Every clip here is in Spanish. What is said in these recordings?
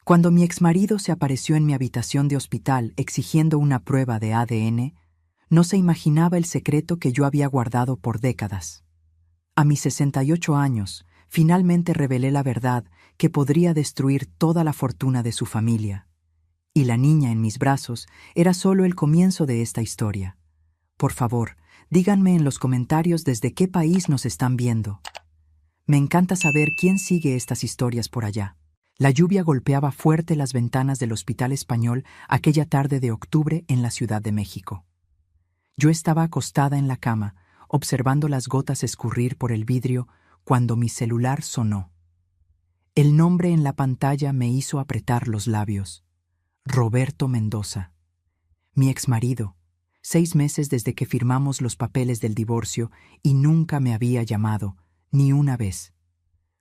Cuando mi exmarido se apareció en mi habitación de hospital exigiendo una prueba de ADN, no se imaginaba el secreto que yo había guardado por décadas. A mis 68 años, finalmente revelé la verdad que podría destruir toda la fortuna de su familia. Y la niña en mis brazos era solo el comienzo de esta historia. Por favor, díganme en los comentarios desde qué país nos están viendo. Me encanta saber quién sigue estas historias por allá. La lluvia golpeaba fuerte las ventanas del Hospital Español aquella tarde de octubre en la Ciudad de México. Yo estaba acostada en la cama, observando las gotas escurrir por el vidrio cuando mi celular sonó. El nombre en la pantalla me hizo apretar los labios. Roberto Mendoza. Mi exmarido. 6 meses desde que firmamos los papeles del divorcio y nunca me había llamado, ni una vez.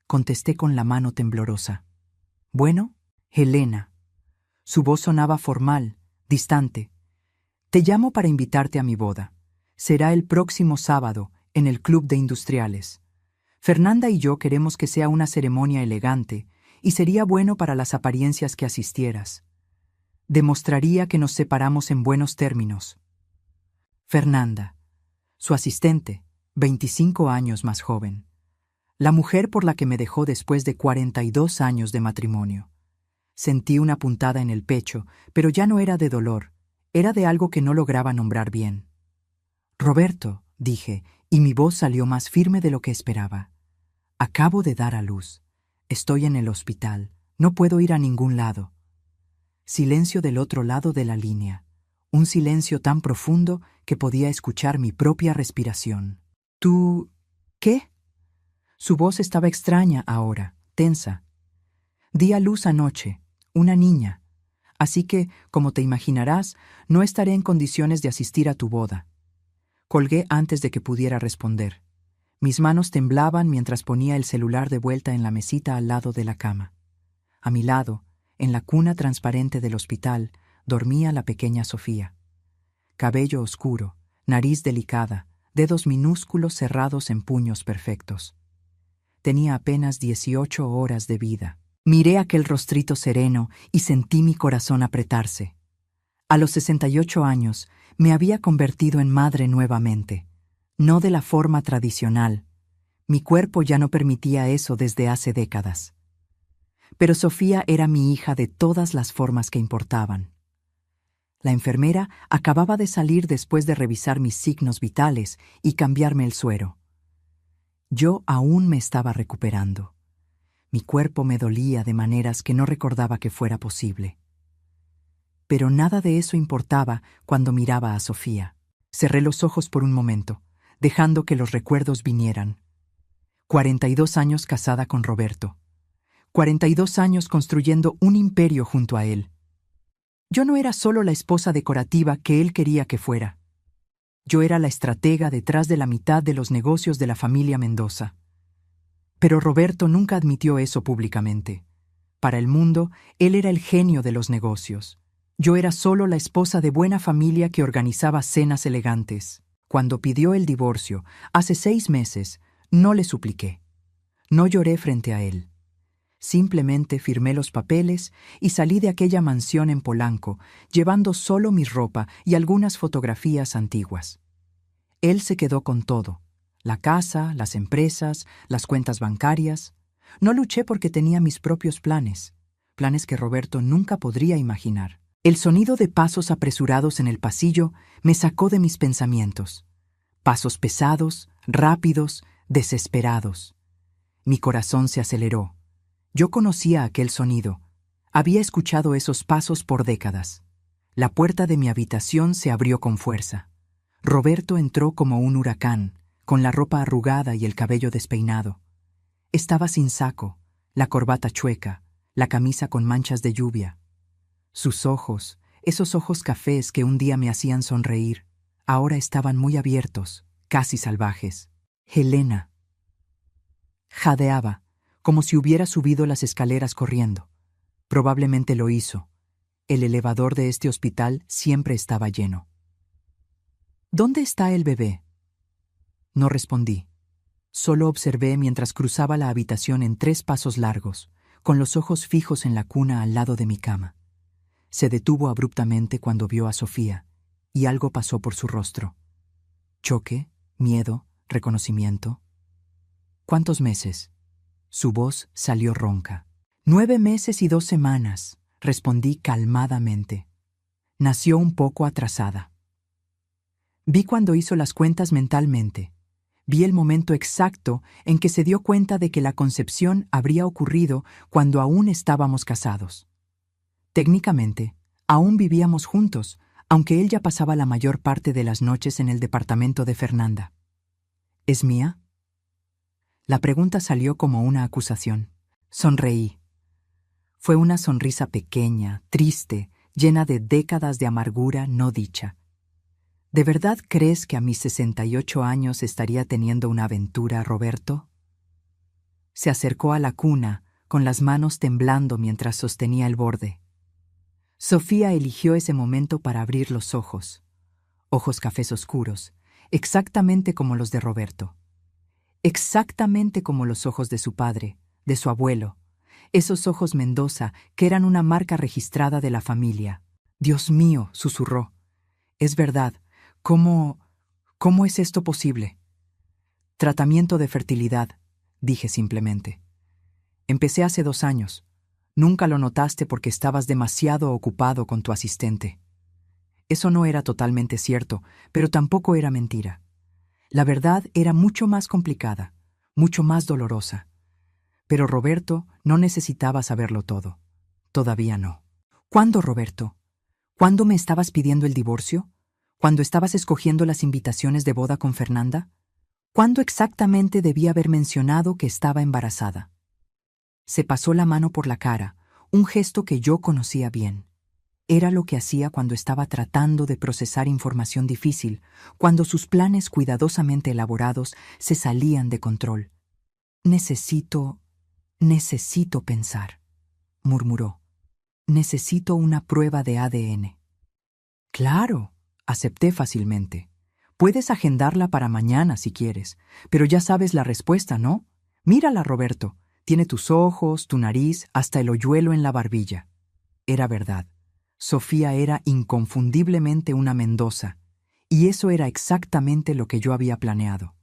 Contesté con la mano temblorosa. «Bueno, Helena». Su voz sonaba formal, distante. «Te llamo para invitarte a mi boda. Será el próximo sábado, en el Club de Industriales. Fernanda y yo queremos que sea una ceremonia elegante, y sería bueno para las apariencias que asistieras. Demostraría que nos separamos en buenos términos». Fernanda, su asistente, 25 años más joven. La mujer por la que me dejó después de 42 años de matrimonio. Sentí una puntada en el pecho, pero ya no era de dolor, era de algo que no lograba nombrar bien. «Roberto», dije, y mi voz salió más firme de lo que esperaba. «Acabo de dar a luz. Estoy en el hospital. No puedo ir a ningún lado». Silencio del otro lado de la línea. Un silencio tan profundo que podía escuchar mi propia respiración. «¿Tú... qué?» Su voz estaba extraña ahora, tensa. «Di a luz anoche, una niña. Así que, como te imaginarás, no estaré en condiciones de asistir a tu boda». Colgué antes de que pudiera responder. Mis manos temblaban mientras ponía el celular de vuelta en la mesita al lado de la cama. A mi lado, en la cuna transparente del hospital, dormía la pequeña Sofía. Cabello oscuro, nariz delicada, dedos minúsculos cerrados en puños perfectos. Tenía apenas 18 horas de vida. Miré aquel rostrito sereno y sentí mi corazón apretarse. A los 68 años me había convertido en madre nuevamente, no de la forma tradicional. Mi cuerpo ya no permitía eso desde hace décadas. Pero Sofía era mi hija de todas las formas que importaban. La enfermera acababa de salir después de revisar mis signos vitales y cambiarme el suero. Yo aún me estaba recuperando. Mi cuerpo me dolía de maneras que no recordaba que fuera posible. Pero nada de eso importaba cuando miraba a Sofía. Cerré los ojos por un momento, dejando que los recuerdos vinieran. 42 años casada con Roberto. 42 años construyendo un imperio junto a él. Yo no era solo la esposa decorativa que él quería que fuera. Yo era la estratega detrás de la mitad de los negocios de la familia Mendoza. Pero Roberto nunca admitió eso públicamente. Para el mundo, él era el genio de los negocios. Yo era solo la esposa de buena familia que organizaba cenas elegantes. Cuando pidió el divorcio, hace 6 meses, no le supliqué. No lloré frente a él. Simplemente firmé los papeles y salí de aquella mansión en Polanco, llevando solo mi ropa y algunas fotografías antiguas. Él se quedó con todo: la casa, las empresas, las cuentas bancarias. No luché porque tenía mis propios planes, planes que Roberto nunca podría imaginar. El sonido de pasos apresurados en el pasillo me sacó de mis pensamientos. Pasos pesados, rápidos, desesperados. Mi corazón se aceleró. Yo conocía aquel sonido. Había escuchado esos pasos por décadas. La puerta de mi habitación se abrió con fuerza. Roberto entró como un huracán, con la ropa arrugada y el cabello despeinado. Estaba sin saco, la corbata chueca, la camisa con manchas de lluvia. Sus ojos, esos ojos cafés que un día me hacían sonreír, ahora estaban muy abiertos, casi salvajes. «Helena». Jadeaba, como si hubiera subido las escaleras corriendo. Probablemente lo hizo. El elevador de este hospital siempre estaba lleno. «¿Dónde está el bebé?». No respondí. Solo observé mientras cruzaba la habitación en 3 pasos largos, con los ojos fijos en la cuna al lado de mi cama. Se detuvo abruptamente cuando vio a Sofía, y algo pasó por su rostro. Choque, miedo, reconocimiento. ¿Cuántos meses? Su voz salió ronca. 9 meses y 2 semanas, respondí calmadamente. Nació un poco atrasada. Vi cuando hizo las cuentas mentalmente. Vi el momento exacto en que se dio cuenta de que la concepción habría ocurrido cuando aún estábamos casados. Técnicamente, aún vivíamos juntos, aunque él ya pasaba la mayor parte de las noches en el departamento de Fernanda. ¿Es mía? La pregunta salió como una acusación. Sonreí. Fue una sonrisa pequeña, triste, llena de décadas de amargura no dicha. ¿De verdad crees que a mis 68 años estaría teniendo una aventura, Roberto? Se acercó a la cuna, con las manos temblando mientras sostenía el borde. Sofía eligió ese momento para abrir los ojos. Ojos cafés oscuros, exactamente como los de Roberto. Exactamente como los ojos de su padre, de su abuelo. Esos ojos Mendoza, que eran una marca registrada de la familia. Dios mío, susurró. Es verdad. ¿Cómo es esto posible? Tratamiento de fertilidad, dije simplemente. Empecé hace 2 años. Nunca lo notaste porque estabas demasiado ocupado con tu asistente. Eso no era totalmente cierto, pero tampoco era mentira. La verdad era mucho más complicada, mucho más dolorosa. Pero Roberto no necesitaba saberlo todo. Todavía no. ¿Cuándo, Roberto? ¿Cuándo me estabas pidiendo el divorcio? ¿Cuándo estabas escogiendo las invitaciones de boda con Fernanda? ¿Cuándo exactamente debía haber mencionado que estaba embarazada? Se pasó la mano por la cara, un gesto que yo conocía bien. Era lo que hacía cuando estaba tratando de procesar información difícil, cuando sus planes cuidadosamente elaborados se salían de control. Necesito pensar, murmuró. Necesito una prueba de ADN. Claro, acepté fácilmente. Puedes agendarla para mañana si quieres, pero ya sabes la respuesta, ¿no? Mírala, Roberto. Tiene tus ojos, tu nariz, hasta el hoyuelo en la barbilla. Era verdad. Sofía era inconfundiblemente una Mendoza, y eso era exactamente lo que yo había planeado.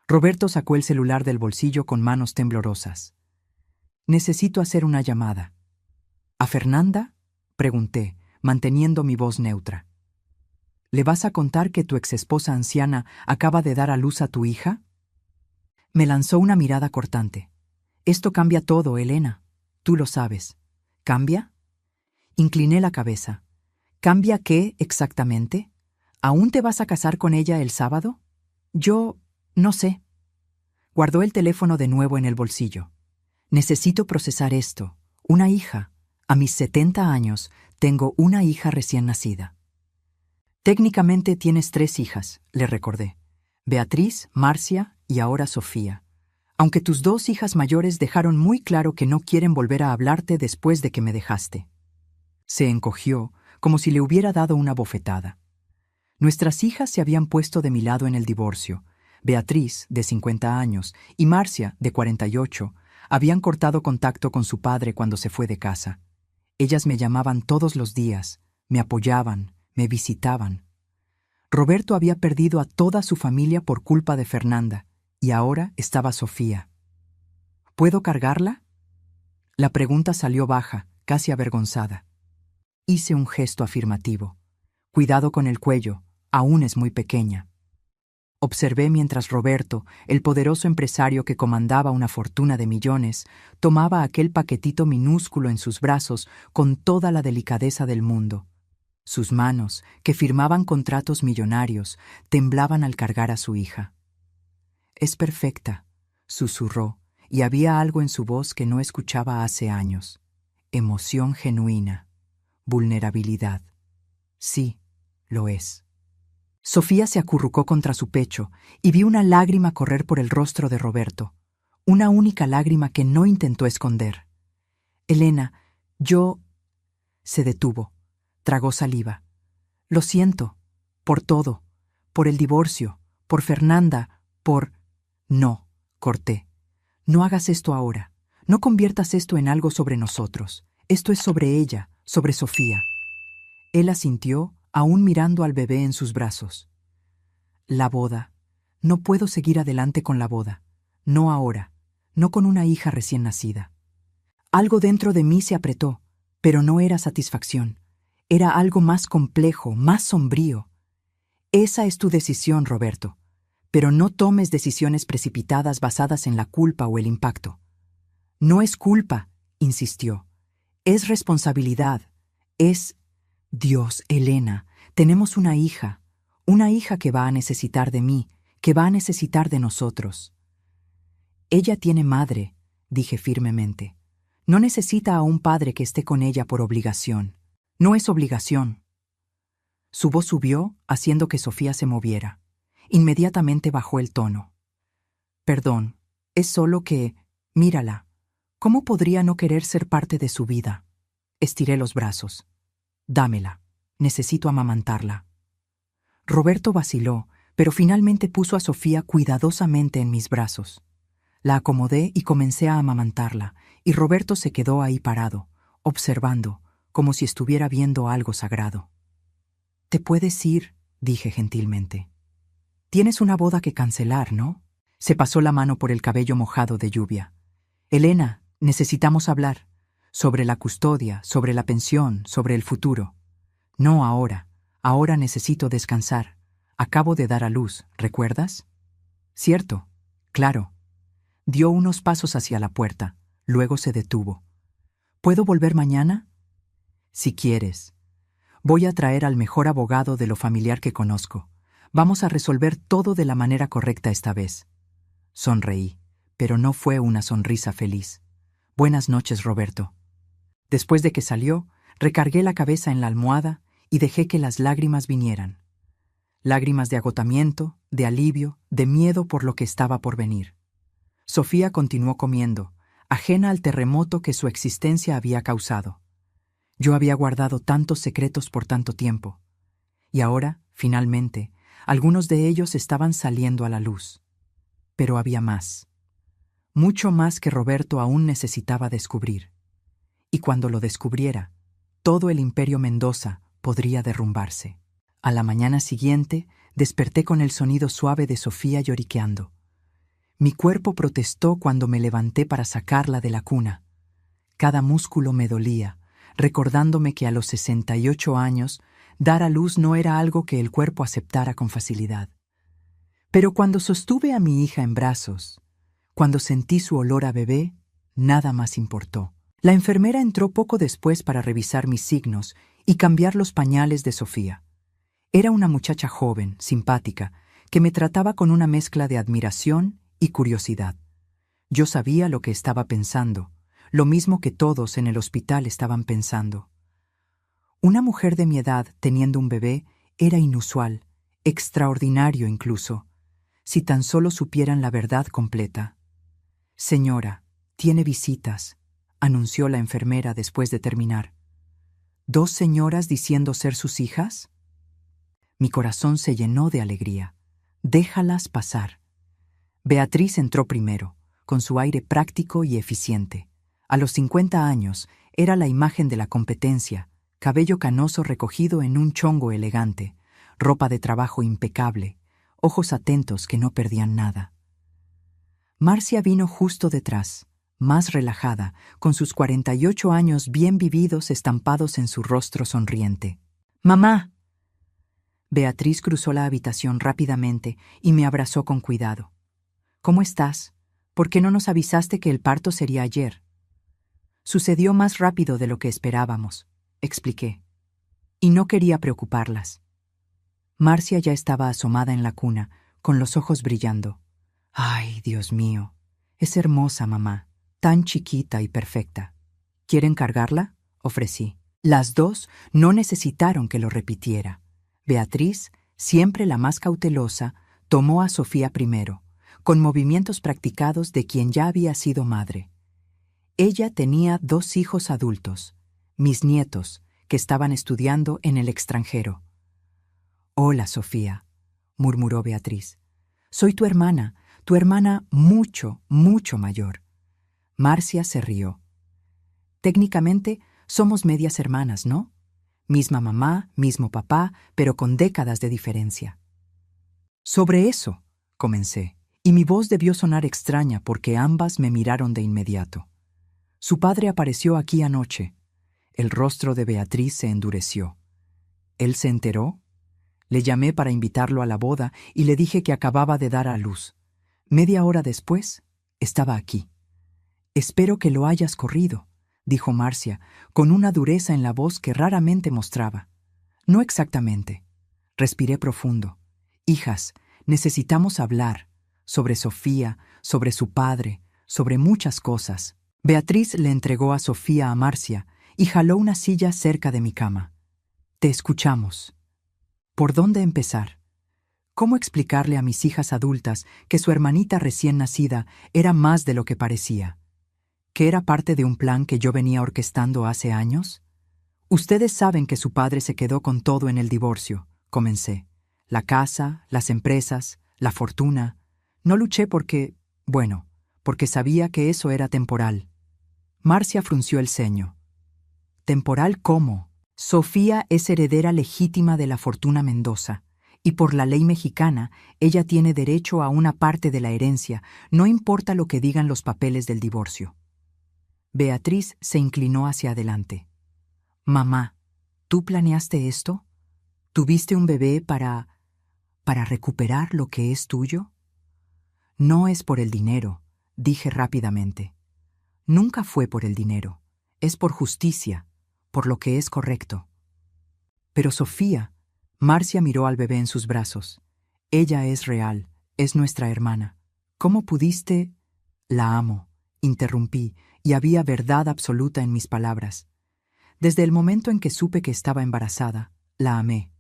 Roberto sacó el celular del bolsillo con manos temblorosas. Necesito hacer una llamada. ¿A Fernanda? Pregunté, manteniendo mi voz neutra. ¿Le vas a contar que tu exesposa anciana acaba de dar a luz a tu hija? Me lanzó una mirada cortante. Esto cambia todo, Elena. Tú lo sabes. ¿Cambia? Incliné la cabeza. ¿Cambia qué exactamente? ¿Aún te vas a casar con ella el sábado? Yo no sé. Guardó el teléfono de nuevo en el bolsillo. Necesito procesar esto. Una hija. A mis 70 años tengo una hija recién nacida. Técnicamente tienes 3 hijas, le recordé. Beatriz, Marcia y ahora Sofía. Aunque tus 2 hijas mayores dejaron muy claro que no quieren volver a hablarte después de que me dejaste. Se encogió, como si le hubiera dado una bofetada. Nuestras hijas se habían puesto de mi lado en el divorcio. Beatriz, de 50 años, y Marcia, de 48, habían cortado contacto con su padre cuando se fue de casa. Ellas me llamaban todos los días, me apoyaban, me visitaban. Roberto había perdido a toda su familia por culpa de Fernanda, y ahora estaba Sofía. ¿Puedo cargarla? La pregunta salió baja, casi avergonzada. Hice un gesto afirmativo. Cuidado con el cuello, aún es muy pequeña. Observé mientras Roberto, el poderoso empresario que comandaba una fortuna de millones, tomaba aquel paquetito minúsculo en sus brazos con toda la delicadeza del mundo. Sus manos, que firmaban contratos millonarios, temblaban al cargar a su hija. «Es perfecta», susurró, y había algo en su voz que no escuchaba hace años. Emoción genuina. Vulnerabilidad. Sí, lo es. Sofía se acurrucó contra su pecho y vi una lágrima correr por el rostro de Roberto, una única lágrima que no intentó esconder. «Elena, yo...» Se detuvo, tragó saliva. «Lo siento, por todo, por el divorcio, por Fernanda, por...» «No», corté. «No hagas esto ahora. No conviertas esto en algo sobre nosotros. Esto es sobre ella, sobre Sofía. Él asintió, aún mirando al bebé en sus brazos. La boda. No puedo seguir adelante con la boda. No ahora. No con una hija recién nacida. Algo dentro de mí se apretó, pero no era satisfacción. Era algo más complejo, más sombrío. Esa es tu decisión, Roberto. Pero no tomes decisiones precipitadas basadas en la culpa o el impacto. No es culpa, insistió. Es responsabilidad. Es... Dios, Elena, tenemos una hija que va a necesitar de mí, que va a necesitar de nosotros. Ella tiene madre, dije firmemente. No necesita a un padre que esté con ella por obligación. No es obligación. Su voz subió, haciendo que Sofía se moviera. Inmediatamente bajó el tono. Perdón, es solo que... Mírala. ¿Cómo podría no querer ser parte de su vida? Estiré los brazos. Dámela. Necesito amamantarla. Roberto vaciló, pero finalmente puso a Sofía cuidadosamente en mis brazos. La acomodé y comencé a amamantarla, y Roberto se quedó ahí parado, observando, como si estuviera viendo algo sagrado. «Te puedes ir», dije gentilmente. «Tienes una boda que cancelar, ¿no?» Se pasó la mano por el cabello mojado de lluvia. «Elena, necesitamos hablar. Sobre la custodia, sobre la pensión, sobre el futuro. No ahora. Ahora necesito descansar. Acabo de dar a luz, ¿recuerdas?» «Cierto. Claro». Dio unos pasos hacia la puerta, luego se detuvo. «¿Puedo volver mañana?» «Si quieres. Voy a traer al mejor abogado de lo familiar que conozco. Vamos a resolver todo de la manera correcta esta vez». Sonreí, pero no fue una sonrisa feliz. «Buenas noches, Roberto». Después de que salió, recargué la cabeza en la almohada y dejé que las lágrimas vinieran. Lágrimas de agotamiento, de alivio, de miedo por lo que estaba por venir. Sofía continuó comiendo, ajena al terremoto que su existencia había causado. Yo había guardado tantos secretos por tanto tiempo. Y ahora, finalmente, algunos de ellos estaban saliendo a la luz. Pero había más. Mucho más que Roberto aún necesitaba descubrir. Y cuando lo descubriera, todo el imperio Mendoza podría derrumbarse. A la mañana siguiente, desperté con el sonido suave de Sofía lloriqueando. Mi cuerpo protestó cuando me levanté para sacarla de la cuna. Cada músculo me dolía, recordándome que a los 68 años, dar a luz no era algo que el cuerpo aceptara con facilidad. Pero cuando sostuve a mi hija en brazos, cuando sentí su olor a bebé, nada más importó. La enfermera entró poco después para revisar mis signos y cambiar los pañales de Sofía. Era una muchacha joven, simpática, que me trataba con una mezcla de admiración y curiosidad. Yo sabía lo que estaba pensando, lo mismo que todos en el hospital estaban pensando. Una mujer de mi edad teniendo un bebé era inusual, extraordinario incluso, si tan solo supieran la verdad completa. «Señora, tiene visitas», anunció la enfermera después de terminar. «¿Dos señoras diciendo ser sus hijas?» Mi corazón se llenó de alegría. «Déjalas pasar». Beatriz entró primero, con su aire práctico y eficiente. A los 50 años, era la imagen de la competencia, cabello canoso recogido en un chongo elegante, ropa de trabajo impecable, ojos atentos que no perdían nada. Marcia vino justo detrás, más relajada, con sus 48 años bien vividos estampados en su rostro sonriente. «¡Mamá!». Beatriz cruzó la habitación rápidamente y me abrazó con cuidado. «¿Cómo estás? ¿Por qué no nos avisaste que el parto sería ayer?» «Sucedió más rápido de lo que esperábamos», expliqué. Y no quería preocuparlas. Marcia ya estaba asomada en la cuna, con los ojos brillando. «Ay, Dios mío, es hermosa, mamá, tan chiquita y perfecta». «¿Quieren cargarla?», ofrecí. Las dos no necesitaron que lo repitiera. Beatriz, siempre la más cautelosa, tomó a Sofía primero, con movimientos practicados de quien ya había sido madre. Ella tenía 2 hijos adultos, mis nietos, que estaban estudiando en el extranjero. «Hola, Sofía», murmuró Beatriz. «Soy tu hermana mucho, mucho mayor». Marcia se rió. Técnicamente, somos medias hermanas, ¿no? Misma mamá, mismo papá, pero con décadas de diferencia. Sobre eso, comencé, y mi voz debió sonar extraña porque ambas me miraron de inmediato. Su padre apareció aquí anoche. El rostro de Beatriz se endureció. ¿Él se enteró? Le llamé para invitarlo a la boda y le dije que acababa de dar a luz. Media hora después, estaba aquí. Espero que lo hayas corrido, dijo Marcia, con una dureza en la voz que raramente mostraba. No exactamente. Respiré profundo. Hijas, necesitamos hablar sobre Sofía, sobre su padre, sobre muchas cosas. Beatriz le entregó a Sofía a Marcia y jaló una silla cerca de mi cama. Te escuchamos. ¿Por dónde empezar? ¿Cómo explicarle a mis hijas adultas que su hermanita recién nacida era más de lo que parecía? ¿Que era parte de un plan que yo venía orquestando hace años? Ustedes saben que su padre se quedó con todo en el divorcio, comencé. La casa, las empresas, la fortuna. No luché porque sabía que eso era temporal. Marcia frunció el ceño. ¿Temporal cómo? Sofía es heredera legítima de la fortuna Mendoza, y por la ley mexicana, ella tiene derecho a una parte de la herencia, no importa lo que digan los papeles del divorcio. Beatriz se inclinó hacia adelante. Mamá, ¿tú planeaste esto? ¿Tuviste un bebé para recuperar lo que es tuyo? No es por el dinero, dije rápidamente. Nunca fue por el dinero, es por justicia, por lo que es correcto. Pero Sofía, Marcia miró al bebé en sus brazos. Ella es real, es nuestra hermana. ¿Cómo pudiste? La amo, interrumpí, y había verdad absoluta en mis palabras. Desde el momento en que supe que estaba embarazada, la amé.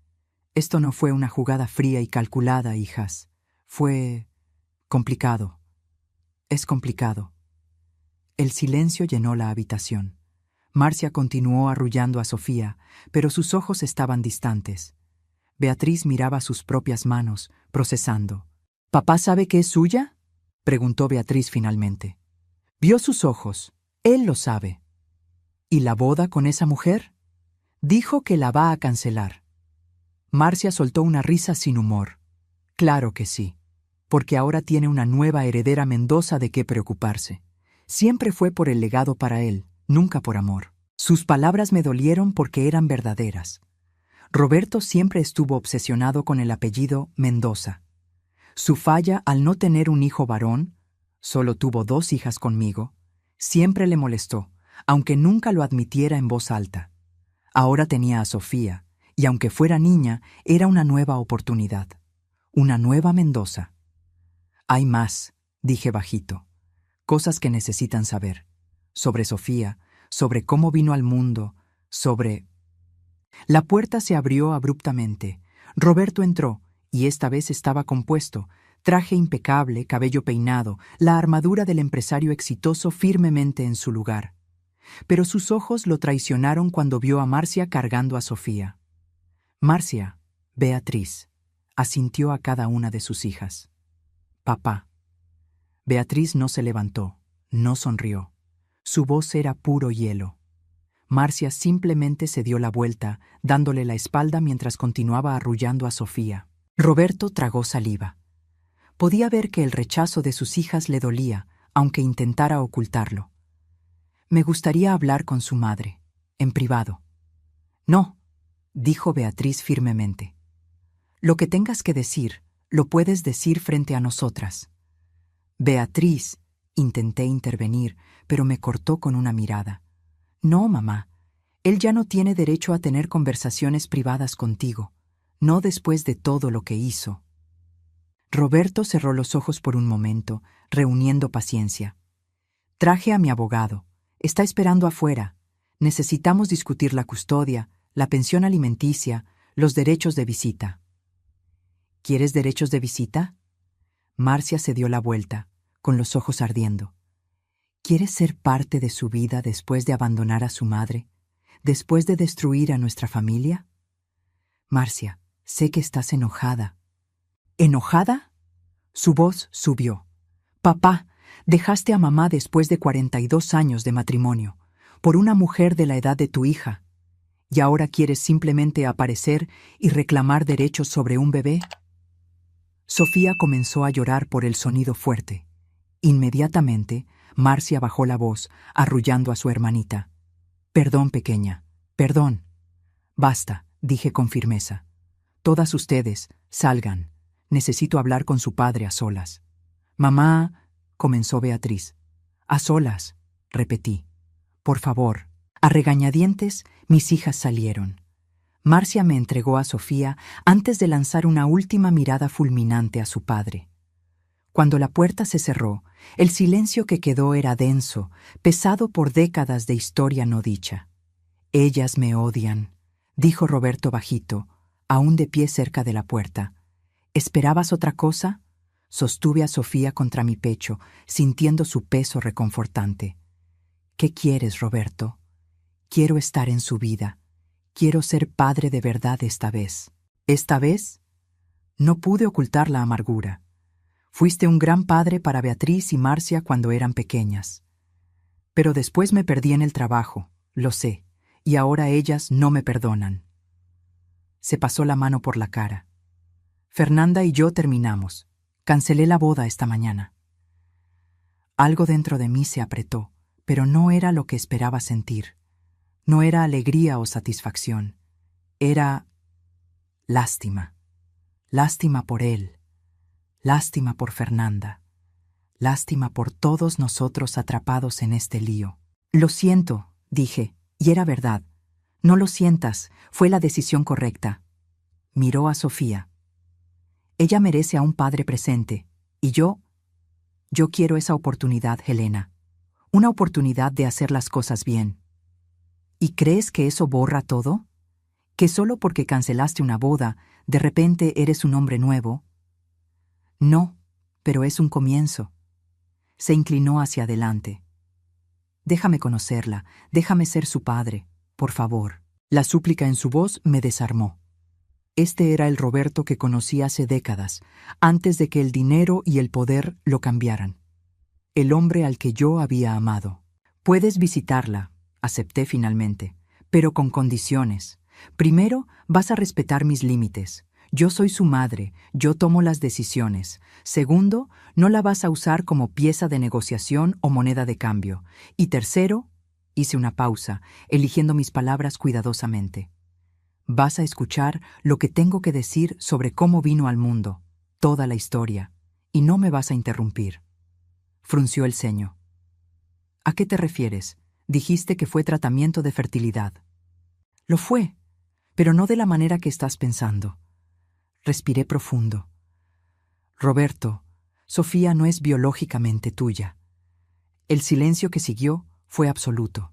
Esto no fue una jugada fría y calculada, hijas. Fue complicado. Es complicado. El silencio llenó la habitación. Marcia continuó arrullando a Sofía, pero sus ojos estaban distantes. Beatriz miraba sus propias manos, procesando. ¿Papá sabe que es suya? Preguntó Beatriz finalmente. Vio sus ojos. Él lo sabe. ¿Y la boda con esa mujer? Dijo que la va a cancelar. Marcia soltó una risa sin humor. Claro que sí, porque ahora tiene una nueva heredera Mendoza de qué preocuparse. Siempre fue por el legado para él, nunca por amor. Sus palabras me dolieron porque eran verdaderas. Roberto siempre estuvo obsesionado con el apellido Mendoza. Su falla al no tener un hijo varón, solo tuvo 2 hijas conmigo, siempre le molestó, aunque nunca lo admitiera en voz alta. Ahora tenía a Sofía, y aunque fuera niña, era una nueva oportunidad. Una nueva Mendoza. Hay más, dije bajito. Cosas que necesitan saber. Sobre Sofía, sobre cómo vino al mundo, sobre... La puerta se abrió abruptamente. Roberto entró, y esta vez estaba compuesto, traje impecable, cabello peinado, la armadura del empresario exitoso firmemente en su lugar. Pero sus ojos lo traicionaron cuando vio a Marcia cargando a Sofía. Marcia, Beatriz, asintió a cada una de sus hijas. Papá. Beatriz no se levantó, no sonrió. Su voz era puro hielo. Marcia simplemente se dio la vuelta, dándole la espalda mientras continuaba arrullando a Sofía. Roberto tragó saliva. Podía ver que el rechazo de sus hijas le dolía, aunque intentara ocultarlo. Me gustaría hablar con su madre, en privado. No, dijo Beatriz firmemente. Lo que tengas que decir, lo puedes decir frente a nosotras. Beatriz, intenté intervenir, pero me cortó con una mirada. No, mamá, él ya no tiene derecho a tener conversaciones privadas contigo, no después de todo lo que hizo. Roberto cerró los ojos por un momento, reuniendo paciencia. Traje a mi abogado. Está esperando afuera. Necesitamos discutir la custodia, la pensión alimenticia, los derechos de visita. ¿Quieres derechos de visita? Marcia se dio la vuelta, con los ojos ardiendo. ¿Quieres ser parte de su vida después de abandonar a su madre? ¿Después de destruir a nuestra familia? Marcia, sé que estás enojada. ¿Enojada? Su voz subió. Papá, dejaste a mamá después de 42 años de matrimonio, por una mujer de la edad de tu hija, y ahora quieres simplemente aparecer y reclamar derechos sobre un bebé. Sofía comenzó a llorar por el sonido fuerte. Inmediatamente, Marcia bajó la voz, arrullando a su hermanita. Perdón, pequeña, perdón. Basta, dije con firmeza. Todas ustedes, salgan. Necesito hablar con su padre a solas. Mamá, comenzó Beatriz. A solas, repetí. Por favor. A regañadientes, mis hijas salieron. Marcia me entregó a Sofía antes de lanzar una última mirada fulminante a su padre. Cuando la puerta se cerró, el silencio que quedó era denso, pesado por décadas de historia no dicha. Ellas me odian, dijo Roberto bajito, aún de pie cerca de la puerta. ¿Esperabas otra cosa? Sostuve a Sofía contra mi pecho, sintiendo su peso reconfortante. ¿Qué quieres, Roberto? Quiero estar en su vida. Quiero ser padre de verdad esta vez. ¿Esta vez? No pude ocultar la amargura. Fuiste un gran padre para Beatriz y Marcia cuando eran pequeñas. Pero después me perdí en el trabajo, lo sé, y ahora ellas no me perdonan. Se pasó la mano por la cara. Fernanda y yo terminamos. Cancelé la boda esta mañana. Algo dentro de mí se apretó, pero no era lo que esperaba sentir. No era alegría o satisfacción. Era lástima. Lástima por él. Lástima por Fernanda. Lástima por todos nosotros atrapados en este lío. Lo siento, dije, y era verdad. No lo sientas, fue la decisión correcta. Miró a Sofía. Ella merece a un padre presente, y yo quiero esa oportunidad, Helena. Una oportunidad de hacer las cosas bien. ¿Y crees que eso borra todo? ¿Que solo porque cancelaste una boda, de repente eres un hombre nuevo? No, pero es un comienzo. Se inclinó hacia adelante. Déjame conocerla, déjame ser su padre, por favor. La súplica en su voz me desarmó. Este era el Roberto que conocí hace décadas, antes de que el dinero y el poder lo cambiaran. El hombre al que yo había amado. Puedes visitarla, acepté finalmente, pero con condiciones. Primero, vas a respetar mis límites. Yo soy su madre, yo tomo las decisiones. Segundo, no la vas a usar como pieza de negociación o moneda de cambio. Y tercero, hice una pausa, eligiendo mis palabras cuidadosamente. Vas a escuchar lo que tengo que decir sobre cómo vino al mundo, toda la historia, y no me vas a interrumpir. Frunció el ceño. ¿A qué te refieres? Dijiste que fue tratamiento de fertilidad. Lo fue, pero no de la manera que estás pensando. Respiré profundo. Roberto, Sofía no es biológicamente tuya. El silencio que siguió fue absoluto.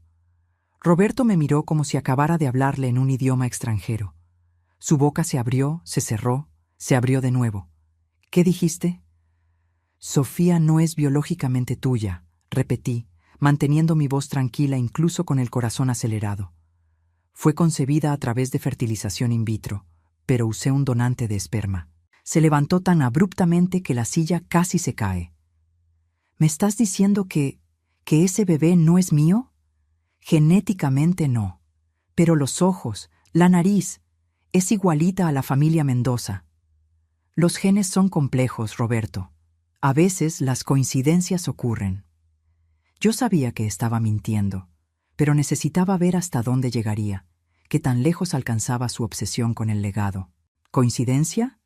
Roberto me miró como si acabara de hablarle en un idioma extranjero. Su boca se abrió, se cerró, se abrió de nuevo. ¿Qué dijiste? Sofía no es biológicamente tuya, repetí, manteniendo mi voz tranquila incluso con el corazón acelerado. Fue concebida a través de fertilización in vitro, pero usé un donante de esperma. Se levantó tan abruptamente que la silla casi se cae. ¿Me estás diciendo que ese bebé no es mío? Genéticamente no, pero los ojos, la nariz, es igualita a la familia Mendoza. Los genes son complejos, Roberto. A veces las coincidencias ocurren. Yo sabía que estaba mintiendo, pero necesitaba ver hasta dónde llegaría, qué tan lejos alcanzaba su obsesión con el legado. ¿Coincidencia?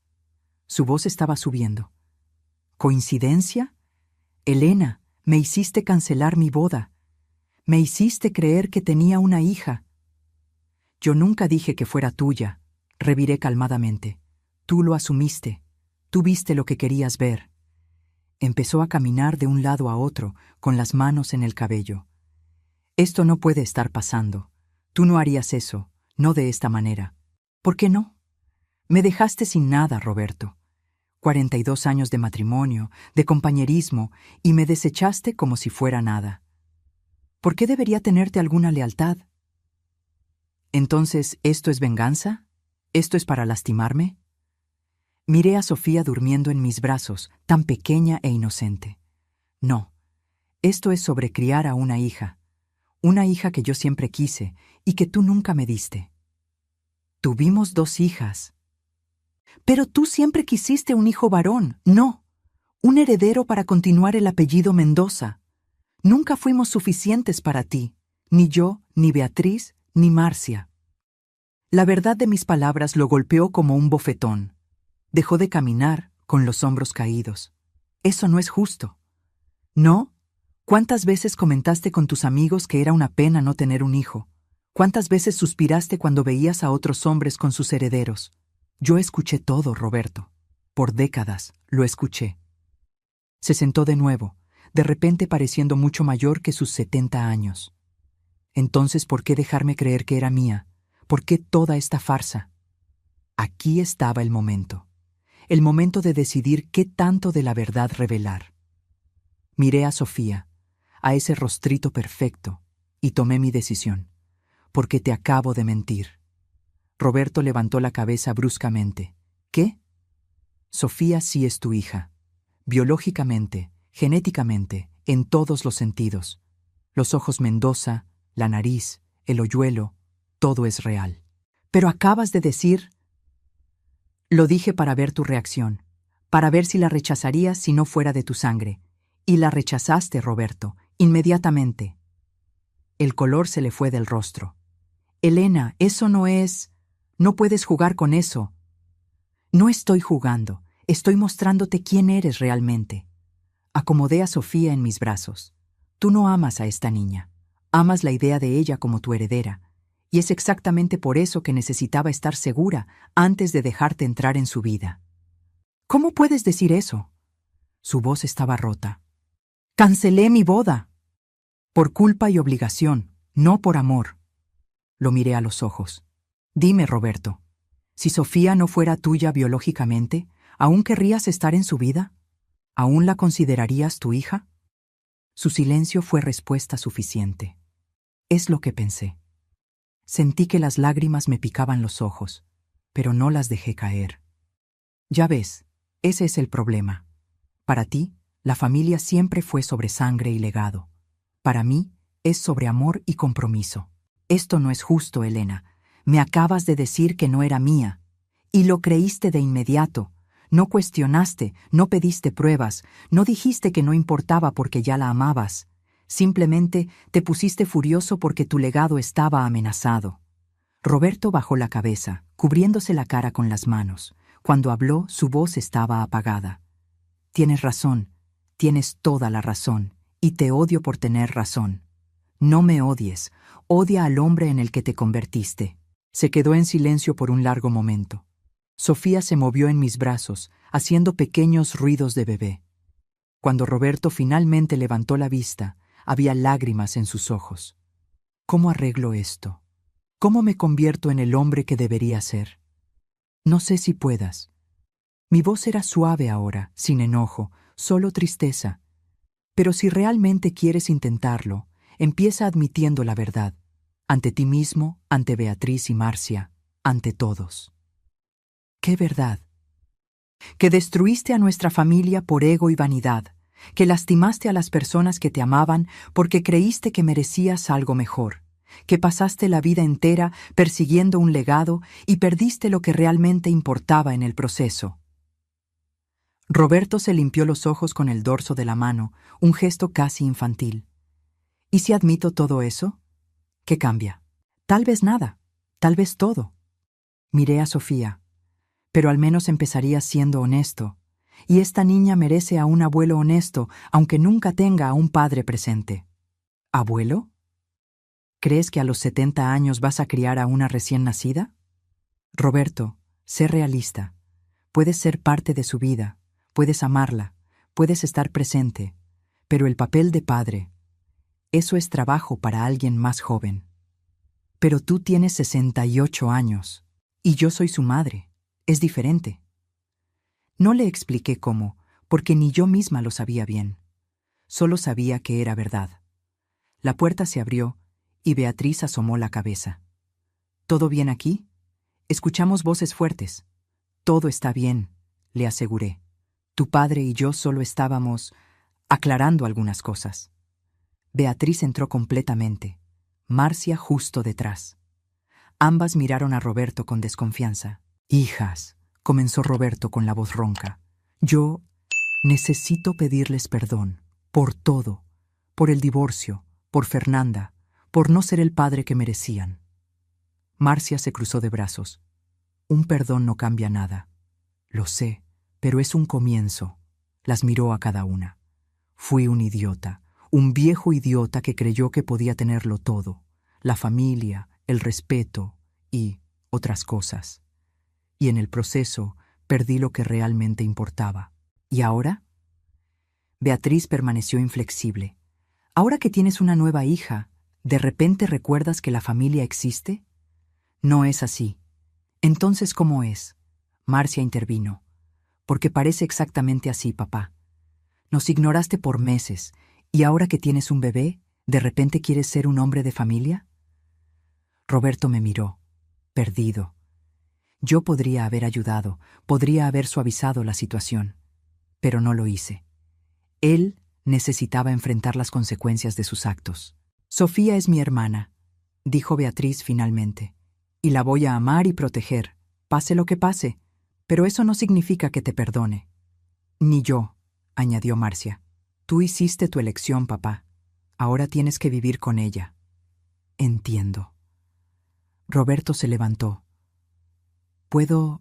Su voz estaba subiendo. ¿Coincidencia? Elena, me hiciste cancelar mi boda. Me hiciste creer que tenía una hija. Yo nunca dije que fuera tuya, reviré calmadamente. Tú lo asumiste. Tú viste lo que querías ver. Empezó a caminar de un lado a otro, con las manos en el cabello. Esto no puede estar pasando. Tú no harías eso, no de esta manera. ¿Por qué no? Me dejaste sin nada, Roberto. 42 años de matrimonio, de compañerismo, y me desechaste como si fuera nada. ¿Por qué debería tenerte alguna lealtad? Entonces, ¿esto es venganza? ¿Esto es para lastimarme? Miré a Sofía durmiendo en mis brazos, tan pequeña e inocente. No, Esto es sobre criar a una hija que yo siempre quise y que tú nunca me diste. Tuvimos 2 hijas. Pero tú siempre quisiste un hijo varón, no, un heredero para continuar el apellido Mendoza. Nunca fuimos suficientes para ti, ni yo, ni Beatriz, ni Marcia. La verdad de mis palabras lo golpeó como un bofetón. Dejó de caminar con los hombros caídos. Eso no es justo. ¿No? ¿Cuántas veces comentaste con tus amigos que era una pena no tener un hijo? ¿Cuántas veces suspiraste cuando veías a otros hombres con sus herederos? Yo escuché todo, Roberto. Por décadas lo escuché. Se sentó de nuevo, de repente pareciendo mucho mayor que sus 70 años. Entonces, ¿por qué dejarme creer que era mía? ¿Por qué toda esta farsa? Aquí estaba el momento de decidir qué tanto de la verdad revelar. Miré a Sofía, a ese rostrito perfecto, y tomé mi decisión, porque te acabo de mentir. Roberto levantó la cabeza bruscamente. ¿Qué? Sofía sí es tu hija, biológicamente, genéticamente, en todos los sentidos. Los ojos Mendoza, la nariz, el hoyuelo, todo es real. Pero acabas de decir... Lo dije para ver tu reacción, para ver si la rechazarías si no fuera de tu sangre. Y la rechazaste, Roberto, inmediatamente. El color se le fue del rostro. Elena, eso no es... No puedes jugar con eso. No estoy jugando, estoy mostrándote quién eres realmente. Acomodé a Sofía en mis brazos. Tú no amas a esta niña. Amas la idea de ella como tu heredera. Y es exactamente por eso que necesitaba estar segura antes de dejarte entrar en su vida. ¿Cómo puedes decir eso? Su voz estaba rota. Cancelé mi boda. Por culpa y obligación, no por amor. Lo miré a los ojos. Dime, Roberto, si Sofía no fuera tuya biológicamente, ¿aún querrías estar en su vida? ¿Aún la considerarías tu hija? Su silencio fue respuesta suficiente. Es lo que pensé. Sentí que las lágrimas me picaban los ojos, pero no las dejé caer. Ya ves, ese es el problema. Para ti, la familia siempre fue sobre sangre y legado. Para mí, es sobre amor y compromiso. Esto no es justo, Elena. Me acabas de decir que no era mía. Y lo creíste de inmediato. No cuestionaste, no pediste pruebas, no dijiste que no importaba porque ya la amabas. Simplemente te pusiste furioso porque tu legado estaba amenazado. Roberto bajó la cabeza, cubriéndose la cara con las manos. Cuando habló, su voz estaba apagada. Tienes razón, tienes toda la razón, y te odio por tener razón. No me odies, odia al hombre en el que te convertiste. Se quedó en silencio por un largo momento. Sofía se movió en mis brazos, haciendo pequeños ruidos de bebé. Cuando Roberto finalmente levantó la vista, había lágrimas en sus ojos. ¿Cómo arreglo esto? ¿Cómo me convierto en el hombre que debería ser? No sé si puedas. Mi voz era suave ahora, sin enojo, solo tristeza. Pero si realmente quieres intentarlo, empieza admitiendo la verdad. Ante ti mismo, ante Beatriz y Marcia, ante todos. ¿Qué verdad? Que destruiste a nuestra familia por ego y vanidad, que lastimaste a las personas que te amaban porque creíste que merecías algo mejor, que pasaste la vida entera persiguiendo un legado y perdiste lo que realmente importaba en el proceso. Roberto se limpió los ojos con el dorso de la mano, un gesto casi infantil. ¿Y si admito todo eso? ¿Qué cambia? Tal vez nada, tal vez todo. Miré a Sofía, pero al menos empezaría siendo honesto. Y esta niña merece a un abuelo honesto, aunque nunca tenga a un padre presente. ¿Abuelo? ¿Crees que a los 70 años vas a criar a una recién nacida? Roberto, sé realista. Puedes ser parte de su vida, puedes amarla, puedes estar presente, pero el papel de padre, eso es trabajo para alguien más joven. Pero tú tienes 68 años, y yo soy su madre. Es diferente. No le expliqué cómo, porque ni yo misma lo sabía bien. Solo sabía que era verdad. La puerta se abrió y Beatriz asomó la cabeza. ¿Todo bien aquí? Escuchamos voces fuertes. Todo está bien, le aseguré. Tu padre y yo solo estábamos aclarando algunas cosas. Beatriz entró completamente, Marcia justo detrás. Ambas miraron a Roberto con desconfianza. «Hijas», comenzó Roberto con la voz ronca, «yo necesito pedirles perdón por todo, por el divorcio, por Fernanda, por no ser el padre que merecían». Marcia se cruzó de brazos. «Un perdón no cambia nada. Lo sé, pero es un comienzo». Las miró a cada una. «Fui un idiota, un viejo idiota que creyó que podía tenerlo todo, la familia, el respeto y otras cosas. Y en el proceso perdí lo que realmente importaba. ¿Y ahora?». Beatriz permaneció inflexible. «¿Ahora que tienes una nueva hija, de repente recuerdas que la familia existe?». «No es así». «Entonces, ¿cómo es?». Marcia intervino. «Porque parece exactamente así, papá. Nos ignoraste por meses, y ahora que tienes un bebé, ¿de repente quieres ser un hombre de familia?». Roberto me miró, perdido. Yo podría haber ayudado, podría haber suavizado la situación, pero no lo hice. Él necesitaba enfrentar las consecuencias de sus actos. «Sofía es mi hermana», dijo Beatriz finalmente, «y la voy a amar y proteger, pase lo que pase, pero eso no significa que te perdone». «Ni yo», añadió Marcia. «Tú hiciste tu elección, papá. Ahora tienes que vivir con ella». «Entiendo». Roberto se levantó. ¿Puedo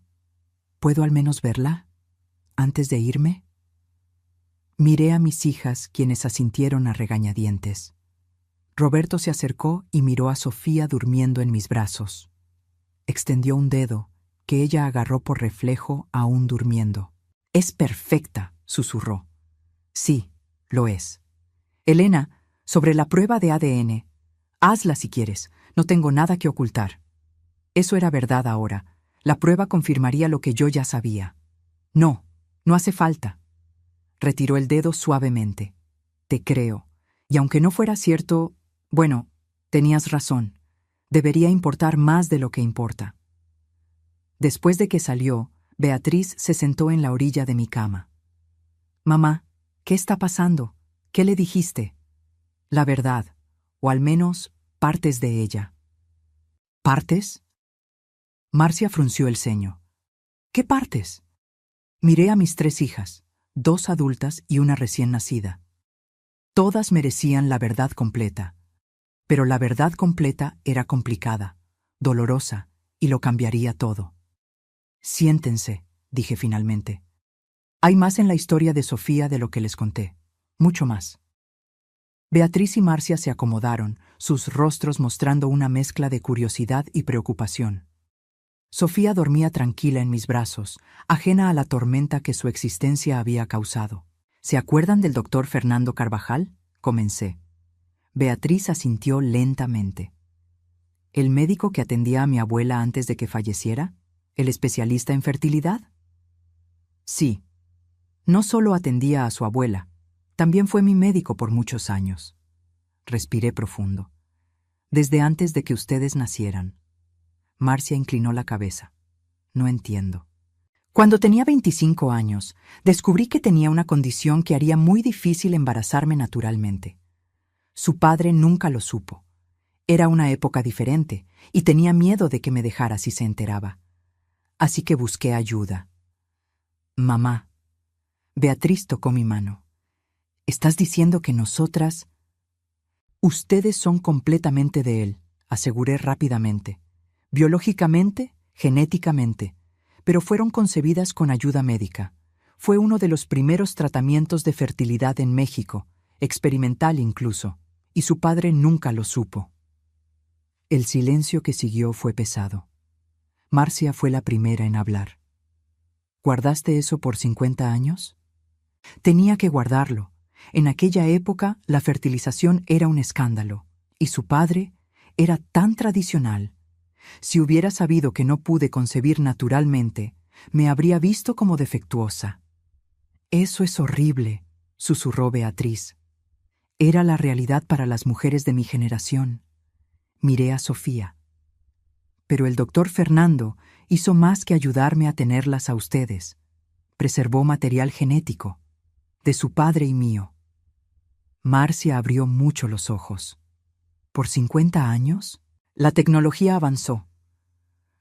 al menos verla? ¿Antes de irme?». Miré a mis hijas, quienes asintieron a regañadientes. Roberto se acercó y miró a Sofía durmiendo en mis brazos. Extendió un dedo, que ella agarró por reflejo aún durmiendo. «Es perfecta», susurró. «Sí, lo es. Elena, sobre la prueba de ADN, hazla si quieres, no tengo nada que ocultar». Eso era verdad ahora. La prueba confirmaría lo que yo ya sabía. «No, no hace falta». Retiró el dedo suavemente. «Te creo. Y aunque no fuera cierto, bueno, tenías razón. Debería importar más de lo que importa». Después de que salió, Beatriz se sentó en la orilla de mi cama. «Mamá, ¿qué está pasando? ¿Qué le dijiste?». «La verdad, o al menos partes de ella». «¿Partes?». Marcia frunció el ceño. «¿Qué partes?». Miré a mis 3 hijas, 2 adultas y una recién nacida. Todas merecían la verdad completa, pero la verdad completa era complicada, dolorosa, y lo cambiaría todo. «Siéntense», dije finalmente. «Hay más en la historia de Sofía de lo que les conté, mucho más». Beatriz y Marcia se acomodaron, sus rostros mostrando una mezcla de curiosidad y preocupación. Sofía dormía tranquila en mis brazos, ajena a la tormenta que su existencia había causado. «¿Se acuerdan del doctor Fernando Carvajal?», comencé. Beatriz asintió lentamente. «¿El médico que atendía a mi abuela antes de que falleciera? ¿El especialista en fertilidad?». «Sí. No solo atendía a su abuela, también fue mi médico por muchos años». Respiré profundo. «Desde antes de que ustedes nacieran». Marcia inclinó la cabeza. «No entiendo». «Cuando tenía 25 años, descubrí que tenía una condición que haría muy difícil embarazarme naturalmente. Su padre nunca lo supo. Era una época diferente, y tenía miedo de que me dejara si se enteraba. Así que busqué ayuda». «Mamá». Beatriz tocó mi mano. «¿Estás diciendo que nosotras...». «Ustedes son completamente de él», aseguré rápidamente. «Biológicamente, genéticamente, pero fueron concebidas con ayuda médica. Fue uno de los primeros tratamientos de fertilidad en México, experimental incluso, y su padre nunca lo supo». El silencio que siguió fue pesado. Marcia fue la primera en hablar. «¿Guardaste eso por 50 años?». «Tenía que guardarlo. En aquella época la fertilización era un escándalo, y su padre era tan tradicional. Si hubiera sabido que no pude concebir naturalmente, me habría visto como defectuosa». «Eso es horrible», susurró Beatriz. «Era la realidad para las mujeres de mi generación». Miré a Sofía. «Pero el doctor Fernando hizo más que ayudarme a tenerlas a ustedes. Preservó material genético, de su padre y mío». Marcia abrió mucho los ojos. ¿Por 50 años? La tecnología avanzó.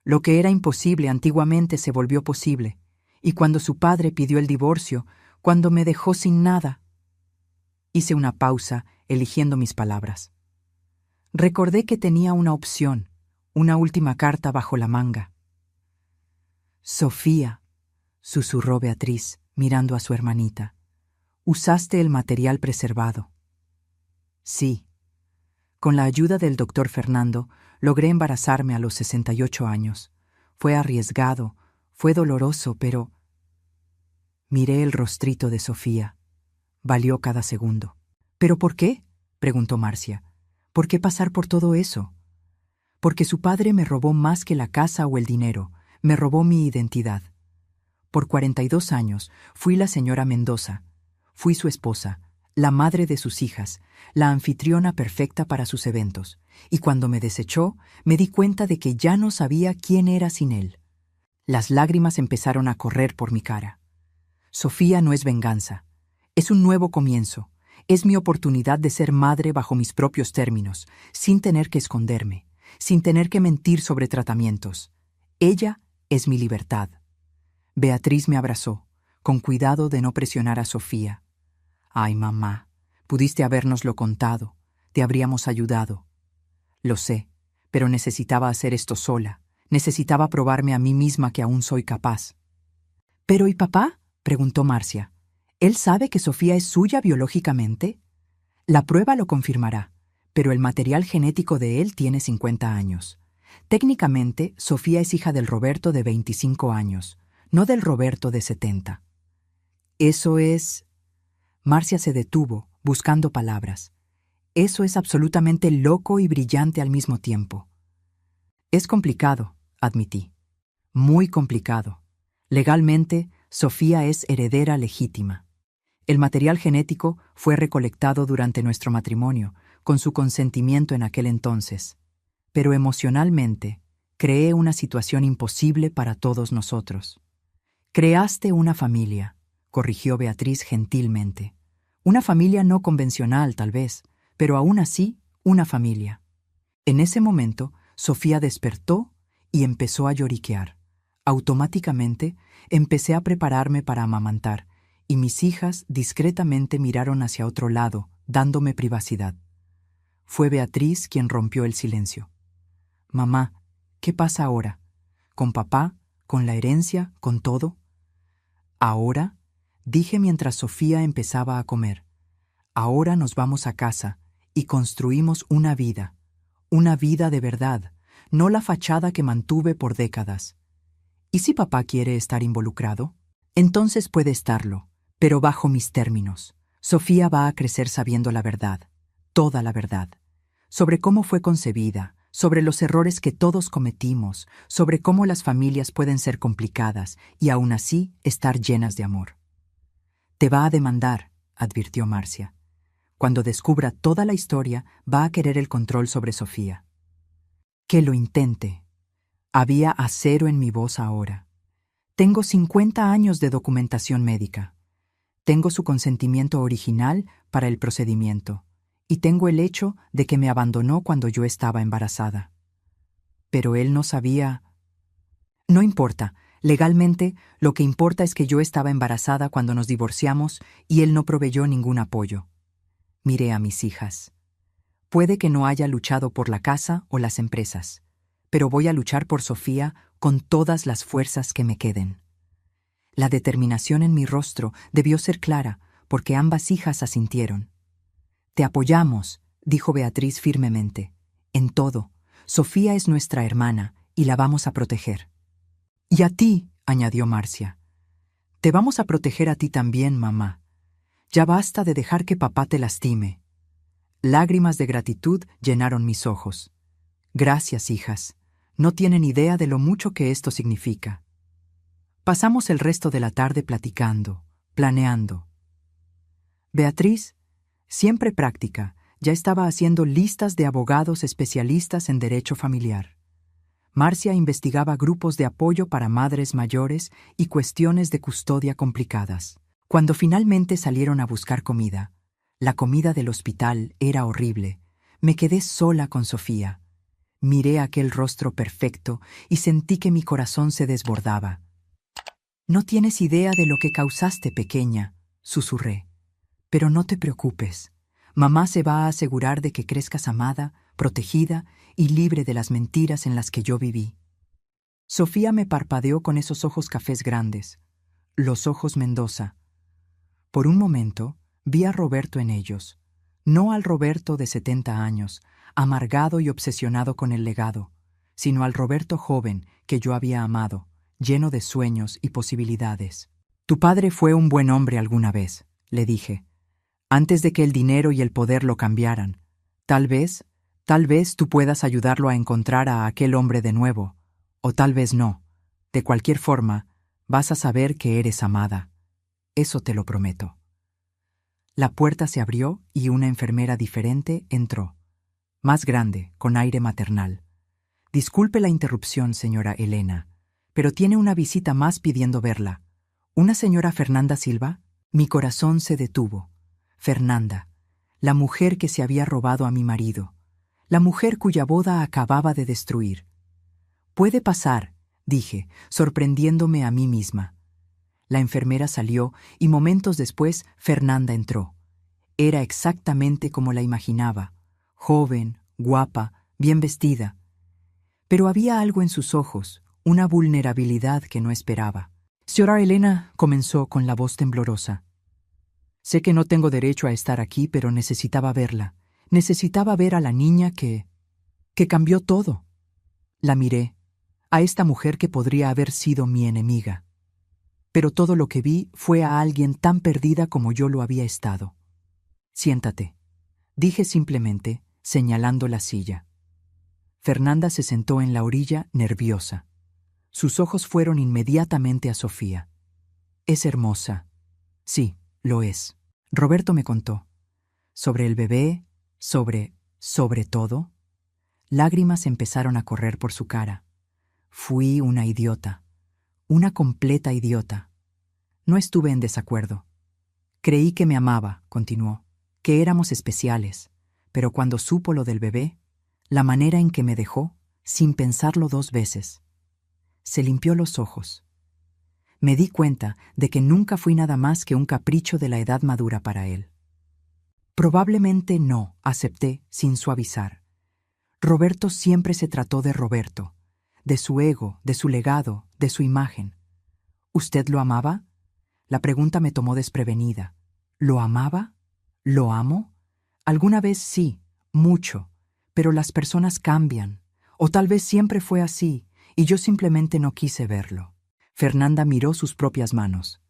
Lo que era imposible antiguamente se volvió posible, y cuando su padre pidió el divorcio, cuando me dejó sin nada. Hice una pausa, eligiendo mis palabras. Recordé que tenía una opción, una última carta bajo la manga. Sofía, susurró Beatriz, mirando a su hermanita. ¿Usaste el material preservado? Sí. Con la ayuda del doctor Fernando, logré embarazarme a los 68 años. Fue arriesgado, fue doloroso, pero... Miré el rostrito de Sofía. Valió cada segundo. ¿Pero por qué?, preguntó Marcia. ¿Por qué pasar por todo eso? Porque su padre me robó más que la casa o el dinero, me robó mi identidad. Por 42 años fui la señora Mendoza, fui su esposa, la madre de sus hijas, la anfitriona perfecta para sus eventos, y cuando me desechó, me di cuenta de que ya no sabía quién era sin él. Las lágrimas empezaron a correr por mi cara. Sofía no es venganza, es un nuevo comienzo, es mi oportunidad de ser madre bajo mis propios términos, sin tener que esconderme, sin tener que mentir sobre tratamientos. Ella es mi libertad. Beatriz me abrazó, con cuidado de no presionar a Sofía. Ay, mamá, pudiste habérnoslo contado, te habríamos ayudado. Lo sé, pero necesitaba hacer esto sola, necesitaba probarme a mí misma que aún soy capaz. ¿Pero y papá?, preguntó Marcia. ¿Él sabe que Sofía es suya biológicamente? La prueba lo confirmará, pero el material genético de él tiene 50 años. Técnicamente, Sofía es hija del Roberto de 25 años, no del Roberto de 70. Eso es... Marcia se detuvo, buscando palabras. Eso es absolutamente loco y brillante al mismo tiempo. Es complicado, admití. Muy complicado. Legalmente, Sofía es heredera legítima. El material genético fue recolectado durante nuestro matrimonio, con su consentimiento en aquel entonces. Pero emocionalmente, creé una situación imposible para todos nosotros. Creaste una familia, corrigió Beatriz gentilmente. Una familia no convencional, tal vez, pero aún así, una familia. En ese momento, Sofía despertó y empezó a lloriquear. Automáticamente, empecé a prepararme para amamantar, y mis hijas discretamente miraron hacia otro lado, dándome privacidad. Fue Beatriz quien rompió el silencio. Mamá, ¿qué pasa ahora? ¿Con papá? ¿Con la herencia? ¿Con todo? Ahora, dije mientras Sofía empezaba a comer, ahora nos vamos a casa y construimos una vida de verdad, no la fachada que mantuve por décadas. ¿Y si papá quiere estar involucrado? Entonces puede estarlo, pero bajo mis términos. Sofía va a crecer sabiendo la verdad, toda la verdad, sobre cómo fue concebida, sobre los errores que todos cometimos, sobre cómo las familias pueden ser complicadas y aún así estar llenas de amor. Te va a demandar, advirtió Marcia. Cuando descubra toda la historia, va a querer el control sobre Sofía. Que lo intente. Había acero en mi voz ahora. Tengo 50 años de documentación médica. Tengo su consentimiento original para el procedimiento. Y tengo el hecho de que me abandonó cuando yo estaba embarazada. Pero él no sabía... No importa. Legalmente, lo que importa es que yo estaba embarazada cuando nos divorciamos y él no proveyó ningún apoyo. Miré a mis hijas. Puede que no haya luchado por la casa o las empresas, pero voy a luchar por Sofía con todas las fuerzas que me queden. La determinación en mi rostro debió ser clara, porque ambas hijas asintieron. Te apoyamos, dijo Beatriz firmemente. En todo, Sofía es nuestra hermana y la vamos a proteger. Y a ti, añadió Marcia. Te vamos a proteger a ti también, mamá. Ya basta de dejar que papá te lastime. Lágrimas de gratitud llenaron mis ojos. Gracias, hijas. No tienen idea de lo mucho que esto significa. Pasamos el resto de la tarde platicando, planeando. Beatriz, siempre práctica, ya estaba haciendo listas de abogados especialistas en derecho familiar. Marcia investigaba grupos de apoyo para madres mayores y cuestiones de custodia complicadas. Cuando finalmente salieron a buscar comida, La comida del hospital era horrible. Me quedé sola con Sofía. Miré aquel rostro perfecto y sentí que mi corazón se desbordaba. «No tienes idea de lo que causaste, pequeña», susurré. «Pero no te preocupes. Mamá se va a asegurar de que crezcas amada, protegida y libre de las mentiras en las que yo viví». Sofía me parpadeó con esos ojos cafés grandes, los ojos Mendoza. Por un momento vi a Roberto en ellos, no al Roberto de 70 años, amargado y obsesionado con el legado, sino al Roberto joven que yo había amado, lleno de sueños y posibilidades. «Tu padre fue un buen hombre alguna vez», le dije, «antes de que el dinero y el poder lo cambiaran. Tal vez tú puedas ayudarlo a encontrar a aquel hombre de nuevo, o tal vez no. De cualquier forma, vas a saber que eres amada. Eso te lo prometo». La puerta se abrió y una enfermera diferente entró, más grande, con aire maternal. «Disculpe la interrupción, señora Elena, pero tiene una visita más pidiendo verla. ¿Una señora Fernanda Silva?» Mi corazón se detuvo. Fernanda, la mujer que se había robado a mi marido, la mujer cuya boda acababa de destruir. «Puede pasar», dije, sorprendiéndome a mí misma. La enfermera salió y momentos después Fernanda entró. Era exactamente como la imaginaba, joven, guapa, bien vestida. Pero había algo en sus ojos, una vulnerabilidad que no esperaba. «Señora Elena», comenzó con la voz temblorosa, «sé que no tengo derecho a estar aquí, pero necesitaba verla. Necesitaba ver a la niña que cambió todo». La miré, a esta mujer que podría haber sido mi enemiga. Pero todo lo que vi fue a alguien tan perdida como yo lo había estado. «Siéntate», dije simplemente, señalando la silla. Fernanda se sentó en la orilla, nerviosa. Sus ojos fueron inmediatamente a Sofía. «Es hermosa». «Sí, lo es». Roberto me contó. Sobre el bebé, sobre todo. Lágrimas empezaron a correr por su cara. Fui una idiota. Una completa idiota. No estuve en desacuerdo. «Creí que me amaba», continuó, «que éramos especiales, pero cuando supo lo del bebé, la manera en que me dejó, sin pensarlo 2 veces». Se limpió los ojos. Me di cuenta de que nunca fui nada más que un capricho de la edad madura para él. «Probablemente no», acepté sin suavizar. «Roberto siempre se trató de Roberto, de su ego, de su legado, de su imagen». «¿Usted lo amaba?» La pregunta me tomó desprevenida. ¿Lo amaba? ¿Lo amo? Alguna vez sí, mucho, pero las personas cambian, o tal vez siempre fue así, y yo simplemente no quise verlo. Fernanda miró sus propias manos.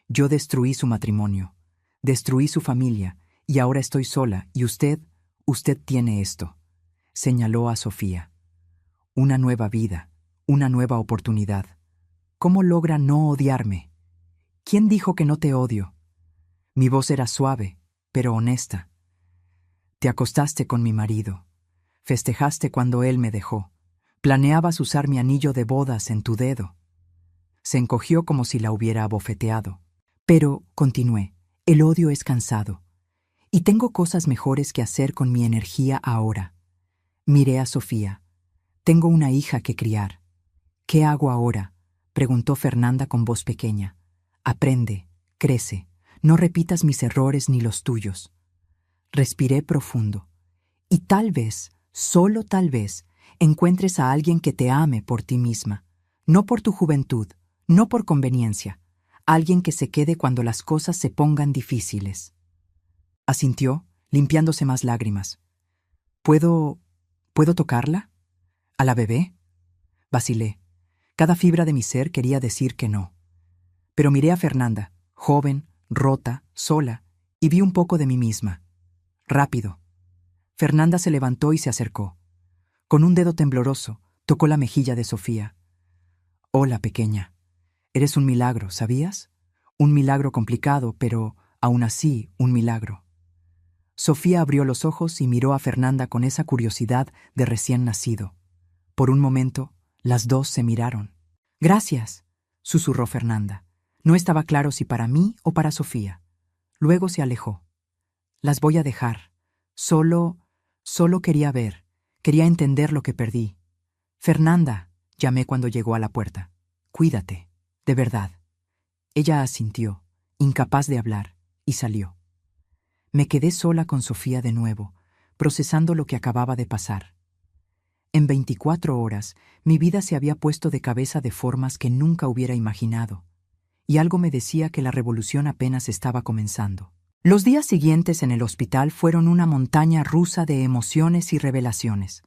Yo destruí su matrimonio, destruí su familia, y ahora estoy sola, y usted tiene esto. Señaló a Sofía. Una nueva vida, una nueva oportunidad. ¿Cómo logra no odiarme? ¿Quién dijo que no te odio? Mi voz era suave, pero honesta. Te acostaste con mi marido. Festejaste cuando él me dejó. Planeabas usar mi anillo de bodas en tu dedo. Se encogió como si la hubiera abofeteado. Pero, continué, el odio es cansado. Y tengo cosas mejores que hacer con mi energía ahora. Miré a Sofía. Tengo una hija que criar. ¿Qué hago ahora?, preguntó Fernanda con voz pequeña. Aprende, crece, no repitas mis errores ni los tuyos. Respiré profundo. Y tal vez, solo tal vez, encuentres a alguien que te ame por ti misma, no por tu juventud, no por conveniencia, alguien que se quede cuando las cosas se pongan difíciles. Asintió, limpiándose más lágrimas. ¿Puedo tocarla? ¿A la bebé? Vacilé. Cada fibra de mi ser quería decir que no. Pero miré a Fernanda, joven, rota, sola, y vi un poco de mí misma. Rápido. Fernanda se levantó y se acercó. Con un dedo tembloroso, tocó la mejilla de Sofía. Hola, pequeña. Eres un milagro, ¿sabías? Un milagro complicado, pero, aún así, un milagro. Sofía abrió los ojos y miró a Fernanda con esa curiosidad de recién nacido. Por un momento, las dos se miraron. «Gracias», susurró Fernanda. No estaba claro si para mí o para Sofía. Luego se alejó. Las voy a dejar. Solo quería ver, quería entender lo que perdí. Fernanda, llamé cuando llegó a la puerta. Cuídate, de verdad. Ella asintió, incapaz de hablar, y salió. Me quedé sola con Sofía de nuevo, procesando lo que acababa de pasar. En 24 horas, mi vida se había puesto de cabeza de formas que nunca hubiera imaginado, y algo me decía que la revolución apenas estaba comenzando. Los días siguientes en el hospital fueron una montaña rusa de emociones y revelaciones.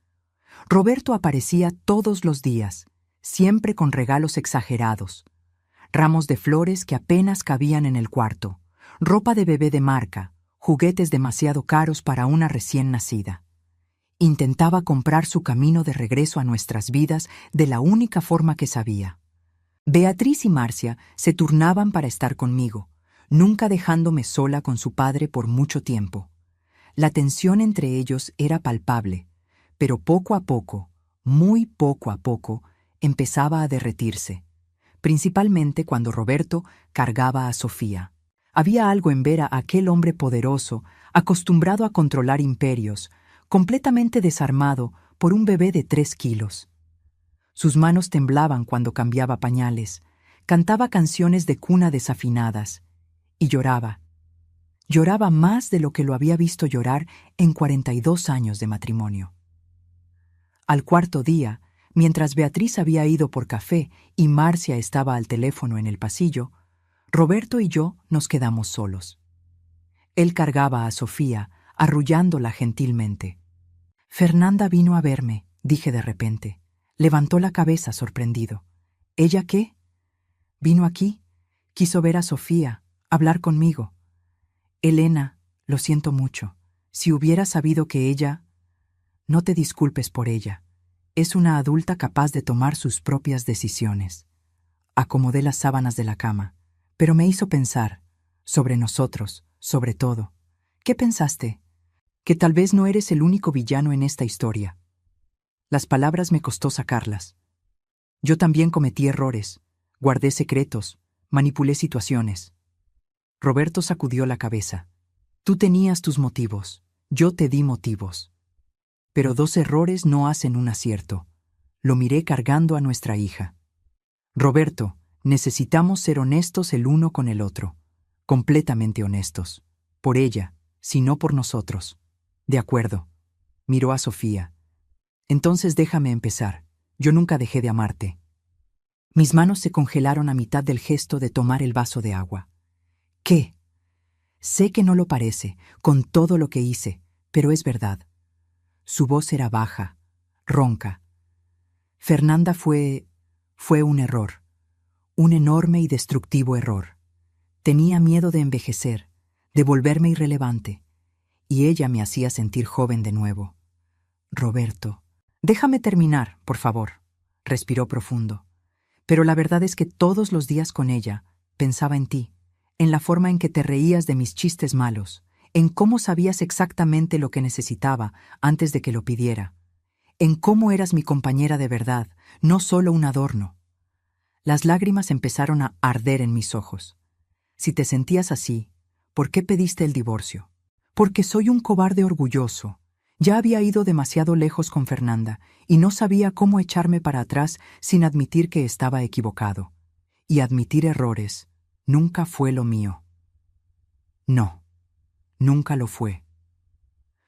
Roberto aparecía todos los días, siempre con regalos exagerados, ramos de flores que apenas cabían en el cuarto, ropa de bebé de marca, juguetes demasiado caros para una recién nacida. Intentaba comprar su camino de regreso a nuestras vidas de la única forma que sabía. Beatriz y Marcia se turnaban para estar conmigo, nunca dejándome sola con su padre por mucho tiempo. La tensión entre ellos era palpable, pero poco a poco, muy poco a poco, empezaba a derretirse, principalmente cuando Roberto cargaba a Sofía. Había algo en ver a aquel hombre poderoso, acostumbrado a controlar imperios, completamente desarmado por un bebé de 3 kilos. Sus manos temblaban cuando cambiaba pañales, cantaba canciones de cuna desafinadas y lloraba. Lloraba más de lo que lo había visto llorar en 42 años de matrimonio. Al cuarto día, mientras Beatriz había ido por café y Marcia estaba al teléfono en el pasillo, Roberto y yo nos quedamos solos. Él cargaba a Sofía, arrullándola gentilmente. Fernanda vino a verme, dije de repente. Levantó la cabeza sorprendido. ¿Ella qué? Vino aquí, quiso ver a Sofía, hablar conmigo. Elena, lo siento mucho. Si hubiera sabido que ella... No te disculpes por ella. Es una adulta capaz de tomar sus propias decisiones. Acomodé las sábanas de la cama, pero me hizo pensar, sobre nosotros, sobre todo. ¿Qué pensaste? Que tal vez no eres el único villano en esta historia. Las palabras me costó sacarlas. Yo también cometí errores, guardé secretos, manipulé situaciones. Roberto sacudió la cabeza. Tú tenías tus motivos, yo te di motivos. Pero 2 errores no hacen un acierto. Lo miré cargando a nuestra hija. Roberto, necesitamos ser honestos el uno con el otro. Completamente honestos. Por ella, si no por nosotros. De acuerdo. Miró a Sofía. Entonces déjame empezar. Yo nunca dejé de amarte. Mis manos se congelaron a mitad del gesto de tomar el vaso de agua. ¿Qué? Sé que no lo parece, con todo lo que hice, pero es verdad. Su voz era baja, ronca. Fernanda fue un error, un enorme y destructivo error. Tenía miedo de envejecer, de volverme irrelevante, y ella me hacía sentir joven de nuevo. Roberto, déjame terminar, por favor. Respiró profundo. Pero la verdad es que todos los días con ella pensaba en ti, en la forma en que te reías de mis chistes malos, en cómo sabías exactamente lo que necesitaba antes de que lo pidiera, en cómo eras mi compañera de verdad, no solo un adorno. Las lágrimas empezaron a arder en mis ojos. Si te sentías así, ¿por qué pediste el divorcio? Porque soy un cobarde orgulloso. Ya había ido demasiado lejos con Fernanda y no sabía cómo echarme para atrás sin admitir que estaba equivocado. Y admitir errores nunca fue lo mío. No, nunca lo fue.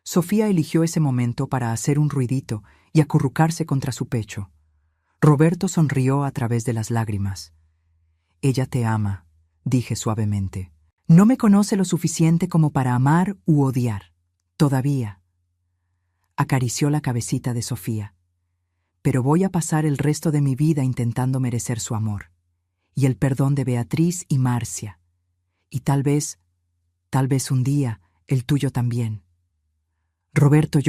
Sofía eligió ese momento para hacer un ruidito y acurrucarse contra su pecho. Roberto sonrió a través de las lágrimas. Ella te ama, dije suavemente. No me conoce lo suficiente como para amar u odiar. Todavía. Acarició la cabecita de Sofía. Pero voy a pasar el resto de mi vida intentando merecer su amor. Y el perdón de Beatriz y Marcia. Y tal vez un día, el tuyo también. Roberto,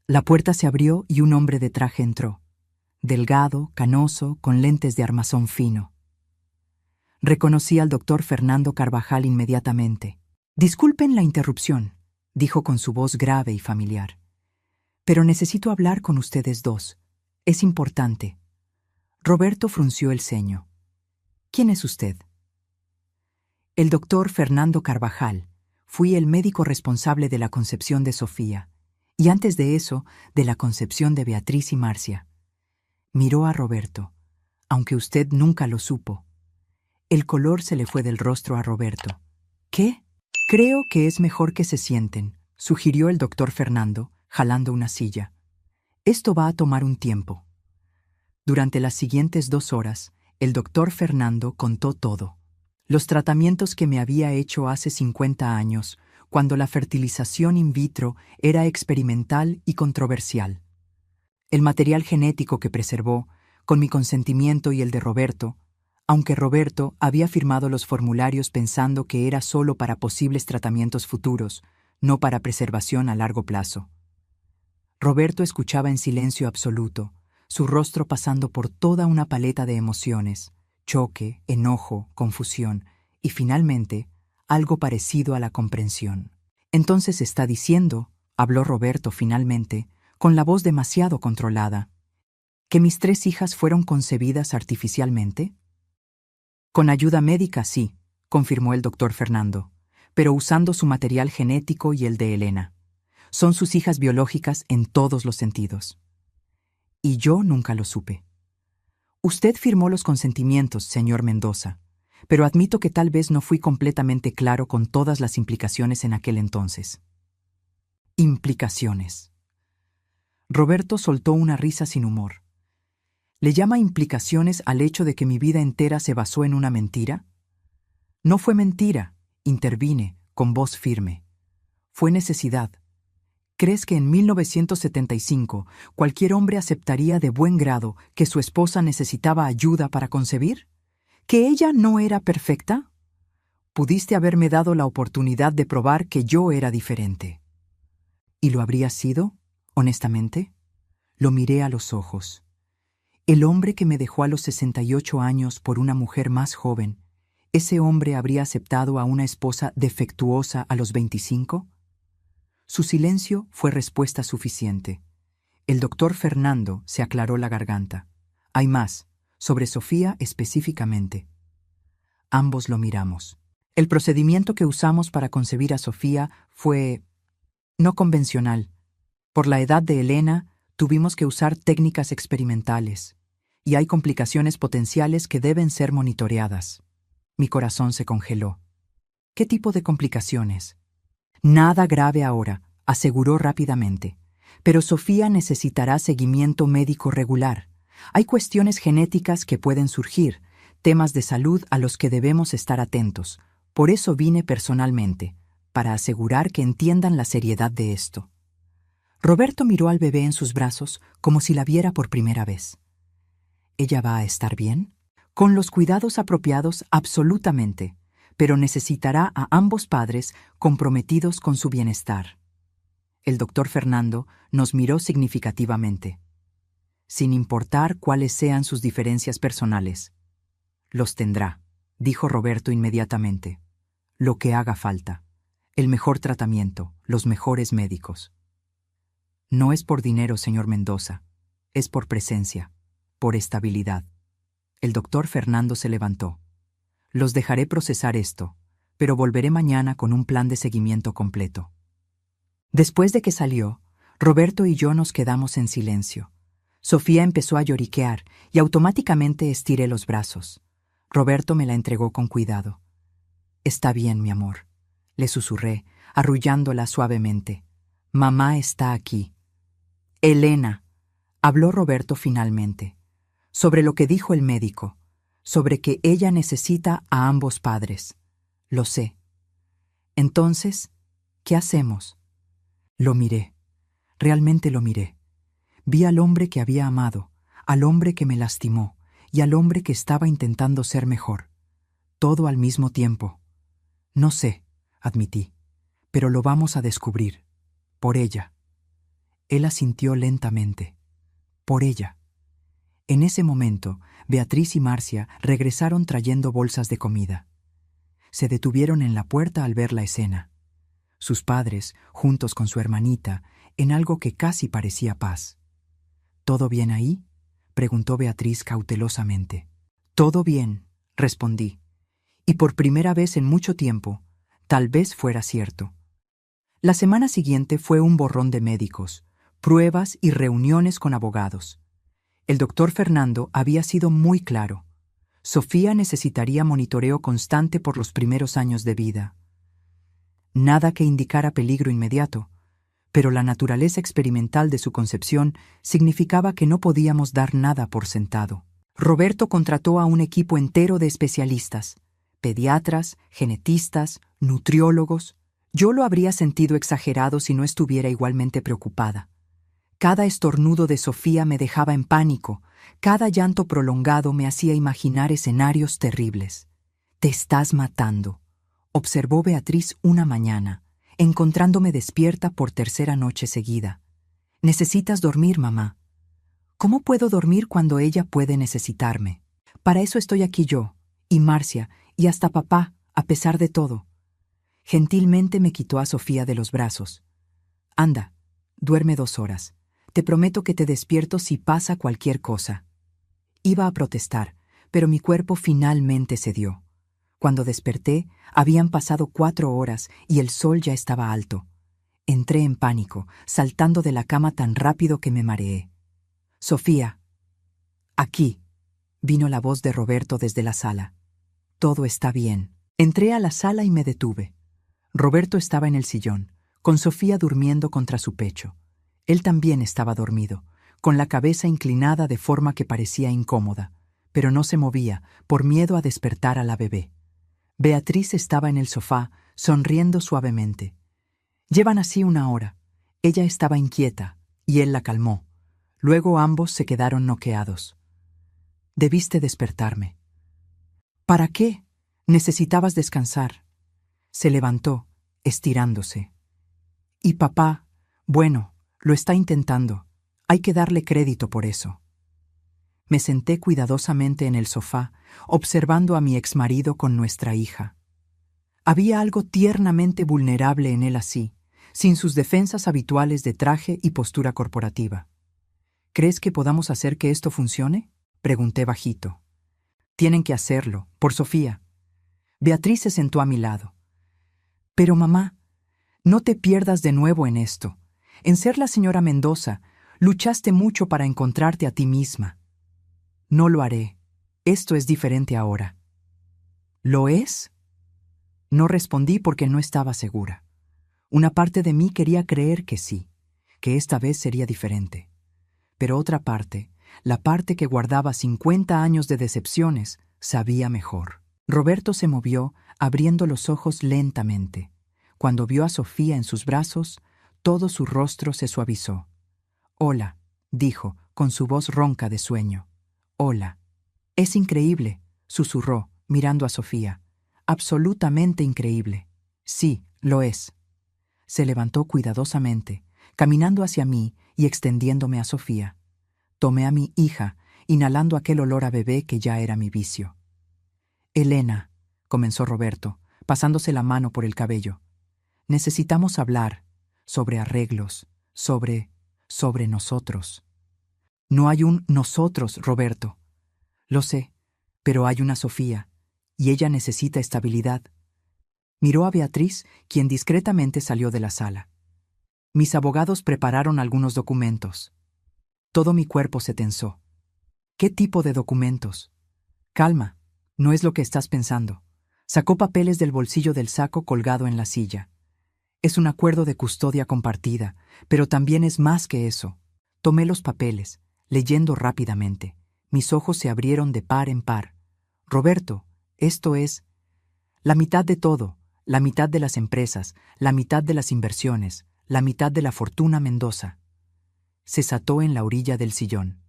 La puerta se abrió y un hombre de traje entró. Delgado, canoso, con lentes de armazón fino. Reconocí al doctor Fernando Carvajal inmediatamente. Disculpen la interrupción, dijo con su voz grave y familiar. Pero necesito hablar con ustedes dos. Es importante. Roberto frunció el ceño. ¿Quién es usted? El doctor Fernando Carvajal. Fui el médico responsable de la concepción de Sofía, y antes de eso, de la concepción de Beatriz y Marcia. Miró a Roberto, aunque usted nunca lo supo. El color se le fue del rostro a Roberto. ¿Qué? Creo que es mejor que se sienten, sugirió el doctor Fernando, jalando una silla. Esto va a tomar un tiempo. Durante las siguientes 2 horas, el doctor Fernando contó todo. Los tratamientos que me había hecho hace 50 años, cuando la fertilización in vitro era experimental y controversial. El material genético que preservó, con mi consentimiento y el de Roberto, aunque Roberto había firmado los formularios pensando que era solo para posibles tratamientos futuros, no para preservación a largo plazo. Roberto escuchaba en silencio absoluto, su rostro pasando por toda una paleta de emociones, choque, enojo, confusión y finalmente algo parecido a la comprensión. Entonces está diciendo, habló Roberto finalmente, con la voz demasiado controlada, ¿que mis 3 hijas fueron concebidas artificialmente? Con ayuda médica, sí, confirmó el doctor Fernando, pero usando su material genético y el de Elena. Son sus hijas biológicas en todos los sentidos. Y yo nunca lo supe. Usted firmó los consentimientos, señor Mendoza, pero admito que tal vez no fui completamente claro con todas las implicaciones en aquel entonces. Implicaciones. Roberto soltó una risa sin humor. ¿Le llama implicaciones al hecho de que mi vida entera se basó en una mentira? No fue mentira, intervine, con voz firme. Fue necesidad. ¿Crees que en 1975 cualquier hombre aceptaría de buen grado que su esposa necesitaba ayuda para concebir? ¿Que ella no era perfecta? Pudiste haberme dado la oportunidad de probar que yo era diferente. ¿Y lo habría sido, honestamente? Lo miré a los ojos. El hombre que me dejó a los 68 años por una mujer más joven, ¿ese hombre habría aceptado a una esposa defectuosa a los 25? Su silencio fue respuesta suficiente. El doctor Fernando se aclaró la garganta. Hay más, sobre Sofía específicamente. Ambos lo miramos. El procedimiento que usamos para concebir a Sofía fue no convencional. Por la edad de Elena, tuvimos que usar técnicas experimentales, y hay complicaciones potenciales que deben ser monitoreadas. Mi corazón se congeló. ¿Qué tipo de complicaciones? Nada grave ahora, aseguró rápidamente. Pero Sofía necesitará seguimiento médico regular. Hay cuestiones genéticas que pueden surgir, temas de salud a los que debemos estar atentos. Por eso vine personalmente, para asegurar que entiendan la seriedad de esto. Roberto miró al bebé en sus brazos como si la viera por primera vez. ¿Ella va a estar bien? Con los cuidados apropiados, absolutamente, pero necesitará a ambos padres comprometidos con su bienestar. El doctor Fernando nos miró significativamente. Sin importar cuáles sean sus diferencias personales. Los tendrá, dijo Roberto inmediatamente. Lo que haga falta. El mejor tratamiento, los mejores médicos. No es por dinero, señor Mendoza. Es por presencia, por estabilidad. El doctor Fernando se levantó. Los dejaré procesar esto, pero volveré mañana con un plan de seguimiento completo. Después de que salió, Roberto y yo nos quedamos en silencio. Sofía empezó a lloriquear y automáticamente estiré los brazos. Roberto me la entregó con cuidado. «Está bien, mi amor», le susurré, arrullándola suavemente. «Mamá está aquí». «Elena», habló Roberto finalmente, sobre lo que dijo el médico, sobre que ella necesita a ambos padres. Lo sé. Entonces, ¿qué hacemos? Lo miré. Realmente lo miré. Vi al hombre que había amado, al hombre que me lastimó y al hombre que estaba intentando ser mejor. Todo al mismo tiempo. No sé, admití, pero lo vamos a descubrir. Por ella. Él asintió lentamente. Por ella. En ese momento, Beatriz y Marcia regresaron trayendo bolsas de comida. Se detuvieron en la puerta al ver la escena. Sus padres, juntos con su hermanita, en algo que casi parecía paz. ¿Todo bien ahí?, preguntó Beatriz cautelosamente. Todo bien, respondí. Y por primera vez en mucho tiempo, Tal vez fuera cierto. La semana siguiente fue un borrón de médicos, pruebas y reuniones con abogados. El doctor Fernando había sido muy claro. Sofía necesitaría monitoreo constante por los primeros años de vida. Nada que indicara peligro inmediato, pero la naturaleza experimental de su concepción significaba que no podíamos dar nada por sentado. Roberto contrató a un equipo entero de especialistas, pediatras, genetistas, nutriólogos. Yo lo habría sentido exagerado si no estuviera igualmente preocupada. Cada estornudo de Sofía me dejaba en pánico, cada llanto prolongado me hacía imaginar escenarios terribles. «Te estás matando», observó Beatriz una mañana, encontrándome despierta por tercera noche seguida. «Necesitas dormir, mamá». «¿Cómo puedo dormir cuando ella puede necesitarme? Para eso estoy aquí yo, y Marcia, y hasta papá, a pesar de todo». Gentilmente me quitó a Sofía de los brazos. «Anda, duerme 2 horas. Te prometo que te despierto si pasa cualquier cosa». Iba a protestar, pero mi cuerpo finalmente cedió. Cuando desperté, habían pasado 4 horas y el sol ya estaba alto. Entré en pánico, saltando de la cama tan rápido que me mareé. «Sofía». «Aquí», vino la voz de Roberto desde la sala. «Todo está bien». Entré a la sala y me detuve. Roberto estaba en el sillón, con Sofía durmiendo contra su pecho. Él también estaba dormido, con la cabeza inclinada de forma que parecía incómoda, pero no se movía por miedo a despertar a la bebé. Beatriz estaba en el sofá, sonriendo suavemente. Llevan así 1 hora. Ella estaba inquieta, y él la calmó. Luego ambos se quedaron noqueados. «Debiste despertarme». «¿Para qué? Necesitabas descansar». Se levantó, estirándose. «Y papá, bueno, lo está intentando. Hay que darle crédito por eso». Me senté cuidadosamente en el sofá, observando a mi exmarido con nuestra hija. Había algo tiernamente vulnerable en él así, sin sus defensas habituales de traje y postura corporativa. «¿Crees que podamos hacer que esto funcione?», pregunté bajito. «Tienen que hacerlo, por Sofía». Beatriz se sentó a mi lado. «Pero mamá, no te pierdas de nuevo en esto. En ser la señora Mendoza, luchaste mucho para encontrarte a ti misma». «No lo haré. Esto es diferente ahora». «¿Lo es?». No respondí porque no estaba segura. Una parte de mí quería creer que sí, que esta vez sería diferente. Pero otra parte, la parte que guardaba 50 años de decepciones, sabía mejor. Roberto se movió, abriendo los ojos lentamente. Cuando vio a Sofía en sus brazos, todo su rostro se suavizó. «Hola», dijo, con su voz ronca de sueño. «Hola». «Es increíble», susurró, mirando a Sofía. «Absolutamente increíble». «Sí, lo es». Se levantó cuidadosamente, caminando hacia mí y extendiéndome a Sofía. Tomé a mi hija, inhalando aquel olor a bebé que ya era mi vicio. «Elena», comenzó Roberto, pasándose la mano por el cabello. «Necesitamos hablar sobre arreglos, sobre nosotros». «No hay un nosotros, Roberto». «Lo sé, pero hay una Sofía, y ella necesita estabilidad». Miró a Beatriz, quien discretamente salió de la sala. Mis abogados prepararon algunos documentos. Todo mi cuerpo se tensó. «¿Qué tipo de documentos?». «Calma, no es lo que estás pensando». Sacó papeles del bolsillo del saco colgado en la silla. «Es un acuerdo de custodia compartida, pero también es más que eso». Tomé los papeles, leyendo rápidamente. Mis ojos se abrieron de par en par. «Roberto, esto es la mitad de todo, la mitad de las empresas, la mitad de las inversiones, la mitad de la fortuna Mendoza». Se sentó en la orilla del sillón.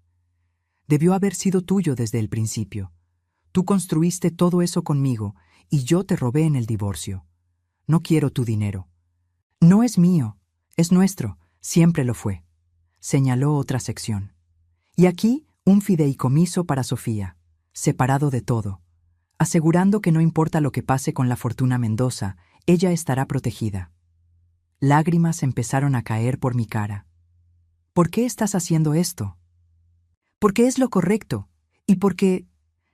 «Debió haber sido tuyo desde el principio. Tú construiste todo eso conmigo y yo te robé en el divorcio. No quiero tu dinero». «No es mío, es nuestro, siempre lo fue», señaló otra sección. «Y aquí un fideicomiso para Sofía, separado de todo, asegurando que no importa lo que pase con la fortuna Mendoza, ella estará protegida». Lágrimas empezaron a caer por mi cara. «¿Por qué estás haciendo esto?». «Porque es lo correcto, y porque…».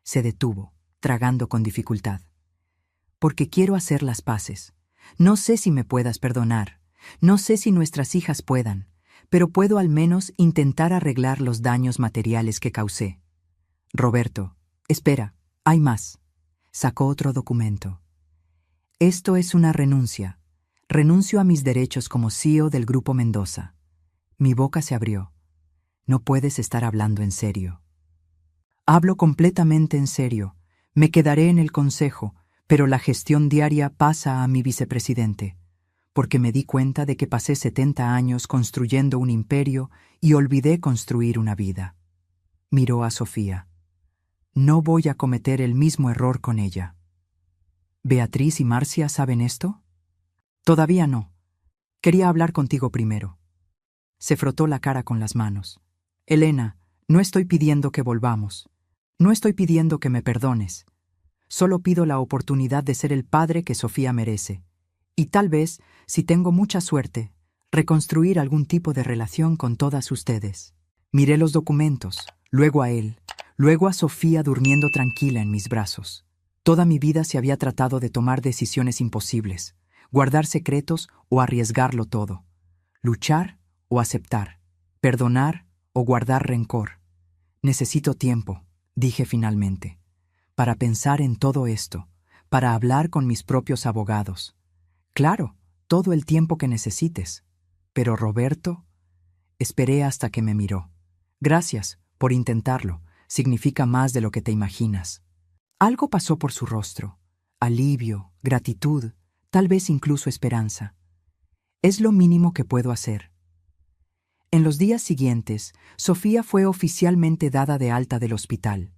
Se detuvo, tragando con dificultad. «Porque quiero hacer las paces. No sé si me puedas perdonar, no sé si nuestras hijas puedan, pero puedo al menos intentar arreglar los daños materiales que causé. Roberto, espera, hay más. Sacó otro documento. Esto es una renuncia. Renuncio a mis derechos como CEO del Grupo Mendoza. Mi boca se abrió. No puedes estar hablando en serio. Hablo completamente en serio. Me quedaré en el consejo, pero la gestión diaria pasa a mi vicepresidente, porque me di cuenta de que pasé 70 años construyendo un imperio y olvidé construir una vida. Miró a Sofía. No voy a cometer el mismo error con ella. ¿Beatriz y Marcia saben esto? Todavía no. Quería hablar contigo primero. Se frotó la cara con las manos. Elena, no estoy pidiendo que volvamos. No estoy pidiendo que me perdones. Solo pido la oportunidad de ser el padre que Sofía merece. Y tal vez, si tengo mucha suerte, reconstruir algún tipo de relación con todas ustedes. Miré los documentos, luego a él, luego a Sofía durmiendo tranquila en mis brazos. Toda mi vida se había tratado de tomar decisiones imposibles, guardar secretos o arriesgarlo todo, luchar o aceptar, perdonar o guardar rencor. Necesito tiempo, dije finalmente, para pensar en todo esto, para hablar con mis propios abogados. Claro, todo el tiempo que necesites. Pero Roberto, esperé hasta que me miró. Gracias por intentarlo, significa más de lo que te imaginas. Algo pasó por su rostro, alivio, gratitud, tal vez incluso esperanza. Es lo mínimo que puedo hacer. En los días siguientes, Sofía fue oficialmente dada de alta del hospital.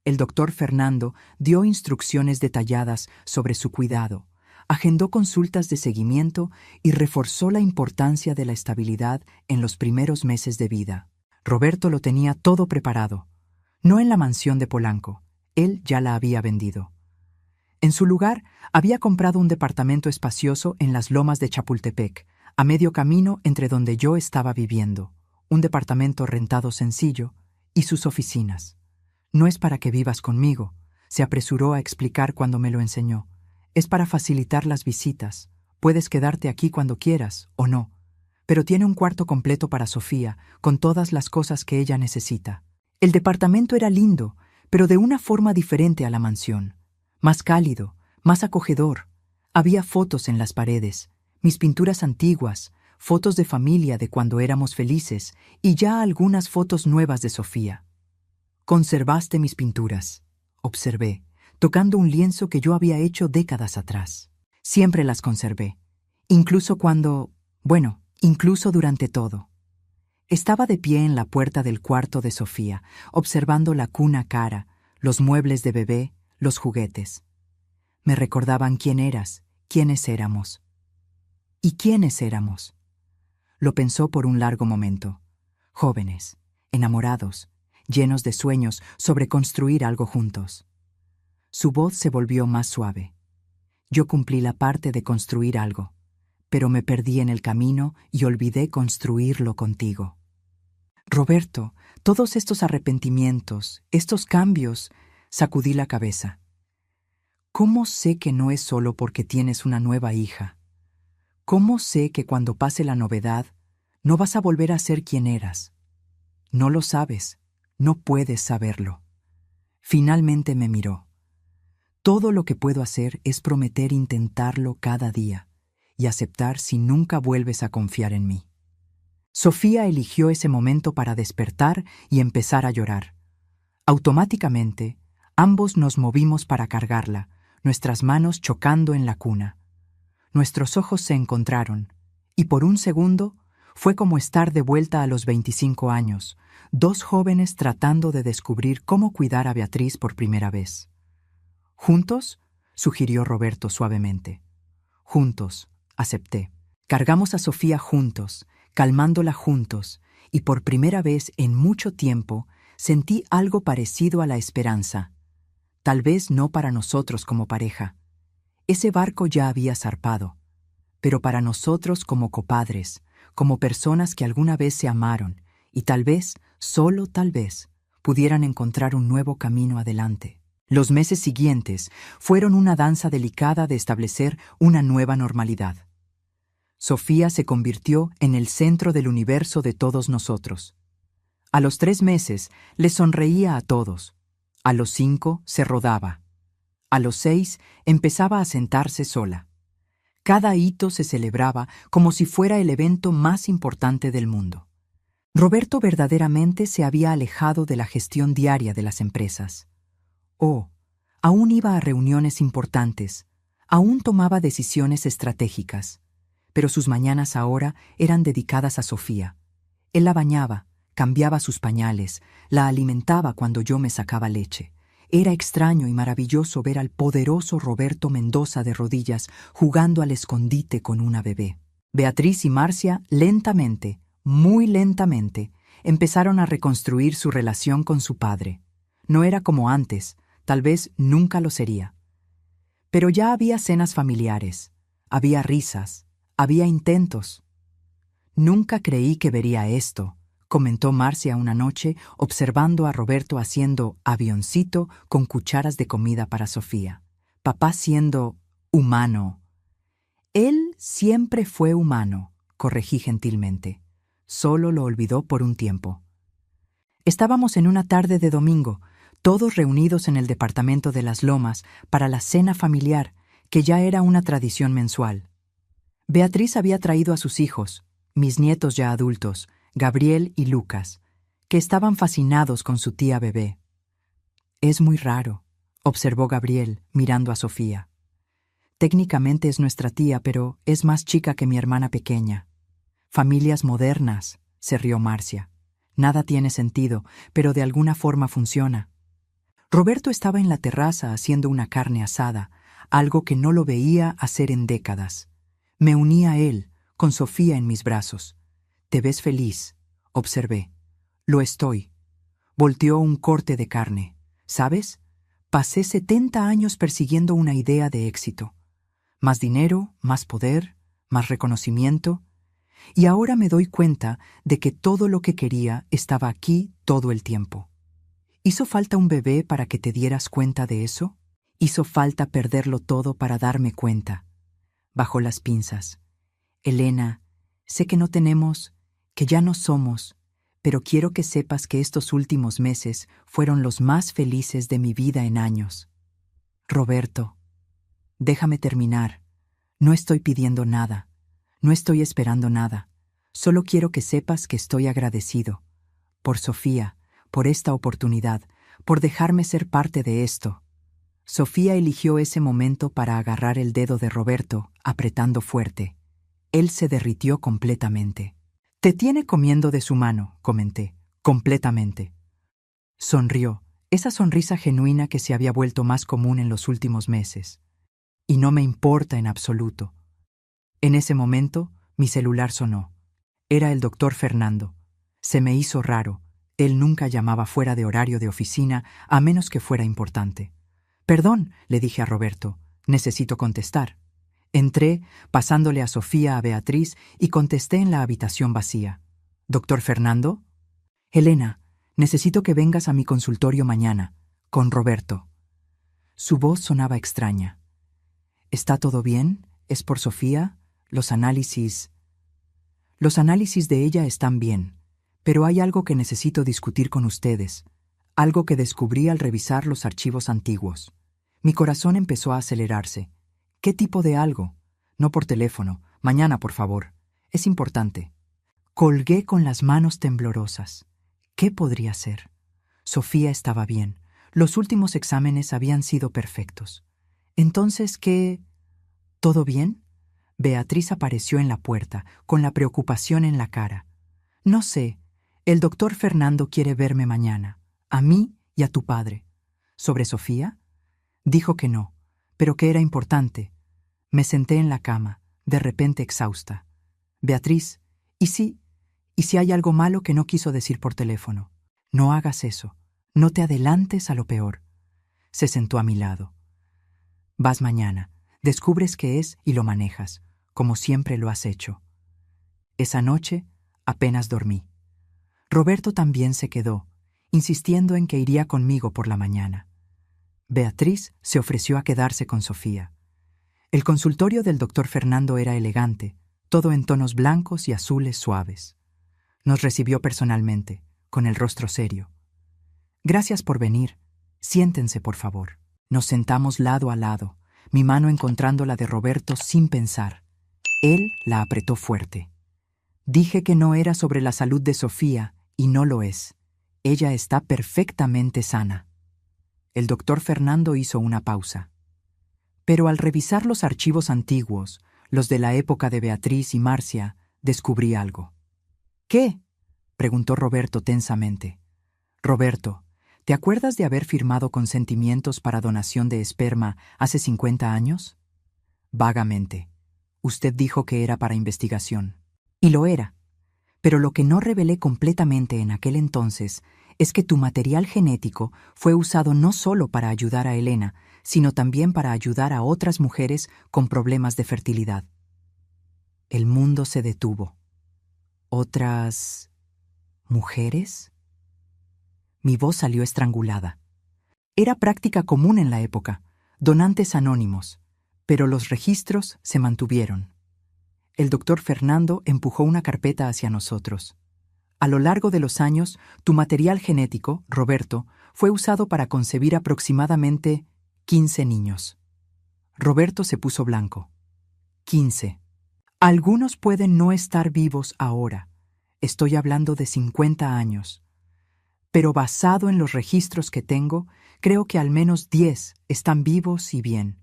El doctor Fernando dio instrucciones detalladas sobre su cuidado, agendó consultas de seguimiento y reforzó la importancia de la estabilidad en los primeros meses de vida. Roberto lo tenía todo preparado, no en la mansión de Polanco, él ya la había vendido. En su lugar, había comprado un departamento espacioso en las lomas de Chapultepec, a medio camino entre donde yo estaba viviendo, un departamento rentado sencillo y sus oficinas. No es para que vivas conmigo, se apresuró a explicar cuando me lo enseñó. Es para facilitar las visitas. Puedes quedarte aquí cuando quieras, o no. Pero tiene un cuarto completo para Sofía, con todas las cosas que ella necesita. El departamento era lindo, pero de una forma diferente a la mansión. Más cálido, más acogedor. Había fotos en las paredes, mis pinturas antiguas, fotos de familia de cuando éramos felices y ya algunas fotos nuevas de Sofía. Conservaste mis pinturas, observé, tocando un lienzo que yo había hecho décadas atrás. Siempre las conservé, incluso incluso durante todo. Estaba de pie en la puerta del cuarto de Sofía, observando la cuna cara, los muebles de bebé, los juguetes. Me recordaban quién eras, quiénes éramos. ¿Y quiénes éramos? Lo pensó por un largo momento. Jóvenes, enamorados, llenos de sueños sobre construir algo juntos. Su voz se volvió más suave. Yo cumplí la parte de construir algo, pero me perdí en el camino y olvidé construirlo contigo. Roberto, todos estos arrepentimientos, estos cambios, sacudí la cabeza. ¿Cómo sé que no es solo porque tienes una nueva hija? ¿Cómo sé que cuando pase la novedad, no vas a volver a ser quien eras? No lo sabes, no puedes saberlo. Finalmente me miró. Todo lo que puedo hacer es prometer intentarlo cada día y aceptar si nunca vuelves a confiar en mí. Sofía eligió ese momento para despertar y empezar a llorar. Automáticamente, ambos nos movimos para cargarla, nuestras manos chocando en la cuna. Nuestros ojos se encontraron, y por un segundo fue como estar de vuelta a los 25 años, dos jóvenes tratando de descubrir cómo cuidar a Beatriz por primera vez. ¿Juntos?, sugirió Roberto suavemente. Juntos, acepté. Cargamos a Sofía juntos, calmándola juntos, y por primera vez en mucho tiempo sentí algo parecido a la esperanza. Tal vez no para nosotros como pareja. Ese barco ya había zarpado, pero para nosotros como copadres, como personas que alguna vez se amaron y tal vez, solo tal vez, pudieran encontrar un nuevo camino adelante. Los meses siguientes fueron una danza delicada de establecer una nueva normalidad. Sofía se convirtió en el centro del universo de todos nosotros. A los 3 meses le sonreía a todos. A los 5 se rodaba. A los 6 empezaba a sentarse sola. Cada hito se celebraba como si fuera el evento más importante del mundo. Roberto verdaderamente se había alejado de la gestión diaria de las empresas. Aún iba a reuniones importantes, aún tomaba decisiones estratégicas, pero sus mañanas ahora eran dedicadas a Sofía. Él la bañaba, cambiaba sus pañales, la alimentaba cuando yo me sacaba leche. Era extraño y maravilloso ver al poderoso Roberto Mendoza de rodillas jugando al escondite con una bebé. Beatriz y Marcia lentamente, muy lentamente, empezaron a reconstruir su relación con su padre. No era como antes, tal vez nunca lo sería. Pero ya había cenas familiares, había risas, había intentos. «Nunca creí que vería esto», comentó Marcia una noche observando a Roberto haciendo avioncito con cucharas de comida para Sofía. Papá siendo humano. Él siempre fue humano, corregí gentilmente. Solo lo olvidó por un tiempo. Estábamos en una tarde de domingo, todos reunidos en el departamento de Las Lomas para la cena familiar, que ya era una tradición mensual. Beatriz había traído a sus hijos, mis nietos ya adultos, Gabriel y Lucas, que estaban fascinados con su tía bebé. «Es muy raro», observó Gabriel, mirando a Sofía. «Técnicamente es nuestra tía, pero es más chica que mi hermana pequeña». «Familias modernas», se rió Marcia. «Nada tiene sentido, pero de alguna forma funciona». Roberto estaba en la terraza haciendo una carne asada, algo que no lo veía hacer en décadas. Me uní a él, con Sofía en mis brazos. «Te ves feliz», observé. «Lo estoy». Volteó un corte de carne. «¿Sabes? Pasé 70 años persiguiendo una idea de éxito. Más dinero, más poder, más reconocimiento. Y ahora me doy cuenta de que todo lo que quería estaba aquí todo el tiempo. ¿Hizo falta un bebé para que te dieras cuenta de eso? Hizo falta perderlo todo para darme cuenta». Bajó las pinzas. «Elena, sé que no tenemos, que ya no somos, pero quiero que sepas que estos últimos meses fueron los más felices de mi vida en años». «Roberto, déjame terminar. No estoy pidiendo nada, no estoy esperando nada. Solo quiero que sepas que estoy agradecido. Por Sofía, por esta oportunidad, por dejarme ser parte de esto». Sofía eligió ese momento para agarrar el dedo de Roberto, apretando fuerte. Él se derritió completamente. «Te tiene comiendo de su mano», comenté. «Completamente». Sonrió, esa sonrisa genuina que se había vuelto más común en los últimos meses. «Y no me importa en absoluto». En ese momento, mi celular sonó. Era el doctor Fernando. Se me hizo raro. Él nunca llamaba fuera de horario de oficina, a menos que fuera importante. «Perdón», le dije a Roberto, «necesito contestar». Entré, pasándole a Sofía a Beatriz, y contesté en la habitación vacía. «¿Doctor Fernando?» «Elena, necesito que vengas a mi consultorio mañana, con Roberto». Su voz sonaba extraña. «¿Está todo bien? ¿Es por Sofía? Los análisis...» «Los análisis de ella están bien, pero hay algo que necesito discutir con ustedes, algo que descubrí al revisar los archivos antiguos». Mi corazón empezó a acelerarse. «¿Qué tipo de algo?» «No por teléfono. Mañana, por favor. Es importante». Colgué con las manos temblorosas. ¿Qué podría ser? Sofía estaba bien. Los últimos exámenes habían sido perfectos. Entonces, ¿qué? ¿Todo bien? Beatriz apareció en la puerta, con la preocupación en la cara. «No sé. El doctor Fernando quiere verme mañana. A mí y a tu padre». «¿Sobre Sofía?» Dijo que no, pero que era importante. Me senté en la cama, de repente exhausta. «Beatriz, ¿y si hay algo malo que no quiso decir por teléfono? No hagas eso. No te adelantes a lo peor». Se sentó a mi lado. «Vas mañana, descubres qué es y lo manejas, como siempre lo has hecho». Esa noche apenas dormí. Roberto también se quedó, insistiendo en que iría conmigo por la mañana. Beatriz se ofreció a quedarse con Sofía. El consultorio del doctor Fernando era elegante, todo en tonos blancos y azules suaves. Nos recibió personalmente, con el rostro serio. «Gracias por venir. Siéntense, por favor». Nos sentamos lado a lado, mi mano encontrando la de Roberto sin pensar. Él la apretó fuerte. Dije que no era sobre la salud de Sofía, y no lo es. Ella está perfectamente sana. El doctor Fernando hizo una pausa. Pero al revisar los archivos antiguos, los de la época de Beatriz y Marcia, descubrí algo. «¿Qué?», preguntó Roberto tensamente. «Roberto, ¿te acuerdas de haber firmado consentimientos para donación de esperma hace 50 años?» «Vagamente. Usted dijo que era para investigación». Y lo era. Pero lo que no revelé completamente en aquel entonces es que tu material genético fue usado no solo para ayudar a Elena, sino también para ayudar a otras mujeres con problemas de fertilidad. El mundo se detuvo. ¿Otras mujeres? Mi voz salió estrangulada. Era práctica común en la época, donantes anónimos, pero los registros se mantuvieron. El doctor Fernando empujó una carpeta hacia nosotros. A lo largo de los años, tu material genético, Roberto, fue usado para concebir aproximadamente 15 niños. Roberto se puso blanco. 15. Algunos pueden no estar vivos ahora. Estoy hablando de 50 años. Pero basado en los registros que tengo, creo que al menos 10 están vivos y bien.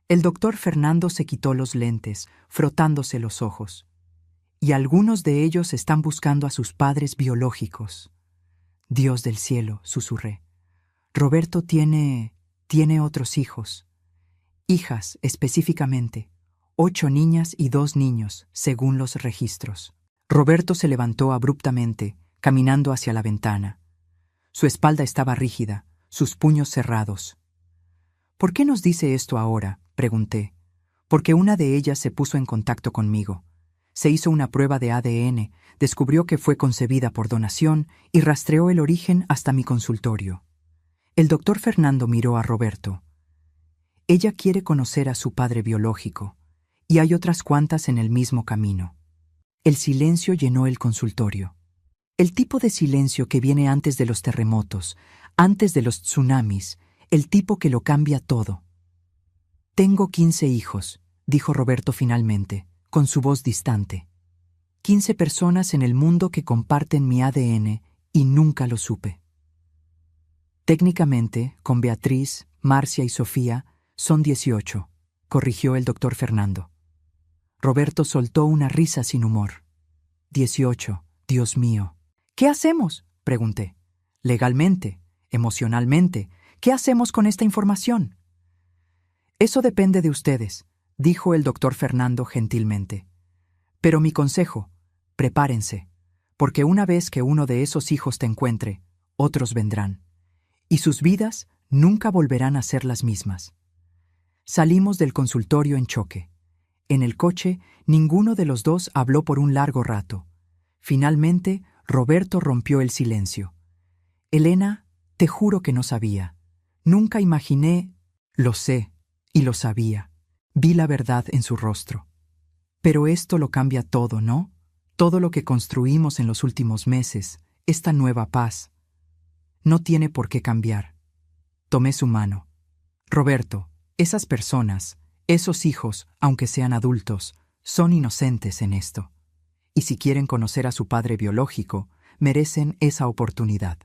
El doctor Fernando se quitó los lentes, frotándose los ojos. Y algunos de ellos están buscando a sus padres biológicos. Dios del cielo, susurré. Roberto tiene otros hijos. Hijas, específicamente. 8 niñas y 2 niños, según los registros. Roberto se levantó abruptamente, caminando hacia la ventana. Su espalda estaba rígida, sus puños cerrados. «¿Por qué nos dice esto ahora?», pregunté. «Porque una de ellas se puso en contacto conmigo. Se hizo una prueba de ADN, descubrió que fue concebida por donación y rastreó el origen hasta mi consultorio». El doctor Fernando miró a Roberto. «Ella quiere conocer a su padre biológico, y hay otras cuantas en el mismo camino». El silencio llenó el consultorio. El tipo de silencio que viene antes de los terremotos, antes de los tsunamis, el tipo que lo cambia todo. «Tengo 15 hijos», dijo Roberto finalmente, con su voz distante. 15 personas en el mundo que comparten mi ADN y nunca lo supe. Técnicamente, con Beatriz, Marcia y Sofía, son 18, corrigió el doctor Fernando. Roberto soltó una risa sin humor. 18, Dios mío. «¿Qué hacemos?», pregunté. «Legalmente, emocionalmente, ¿qué hacemos con esta información?». «Eso depende de ustedes», dijo el doctor Fernando gentilmente. «Pero mi consejo, prepárense, porque una vez que uno de esos hijos te encuentre, otros vendrán, y sus vidas nunca volverán a ser las mismas». Salimos del consultorio en choque. En el coche, ninguno de los dos habló por un largo rato. Finalmente, Roberto rompió el silencio. «Elena, te juro que no sabía. Nunca imaginé...». «Lo sé, y lo sabía». Vi la verdad en su rostro. «Pero esto lo cambia todo, ¿no? Todo lo que construimos en los últimos meses, esta nueva paz. No tiene por qué cambiar». Tomé su mano. «Roberto, esas personas, esos hijos, aunque sean adultos, son inocentes en esto. Y si quieren conocer a su padre biológico, merecen esa oportunidad».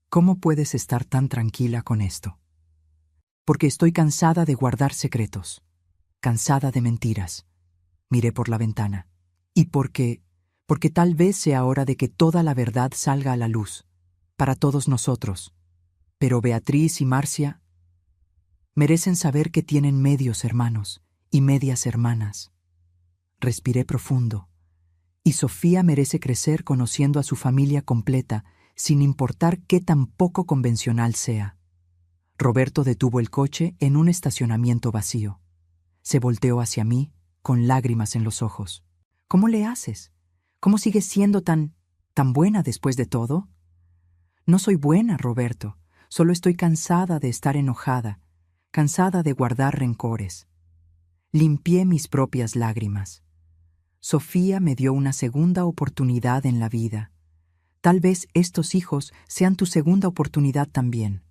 «¿Cómo puedes estar tan tranquila con esto?». «Porque estoy cansada de guardar secretos, cansada de mentiras». Miré por la ventana. «Y porque tal vez sea hora de que toda la verdad salga a la luz, para todos nosotros. Pero Beatriz y Marcia merecen saber que tienen medios hermanos y medias hermanas». Respiré profundo. «Y Sofía merece crecer conociendo a su familia completa, sin importar qué tan poco convencional sea». Roberto detuvo el coche en un estacionamiento vacío. Se volteó hacia mí, con lágrimas en los ojos. «¿Cómo le haces? ¿Cómo sigues siendo tan buena después de todo?». «No soy buena, Roberto. Solo estoy cansada de estar enojada, cansada de guardar rencores. Limpié mis propias lágrimas. Sofía me dio una segunda oportunidad en la vida. Tal vez estos hijos sean tu segunda oportunidad también.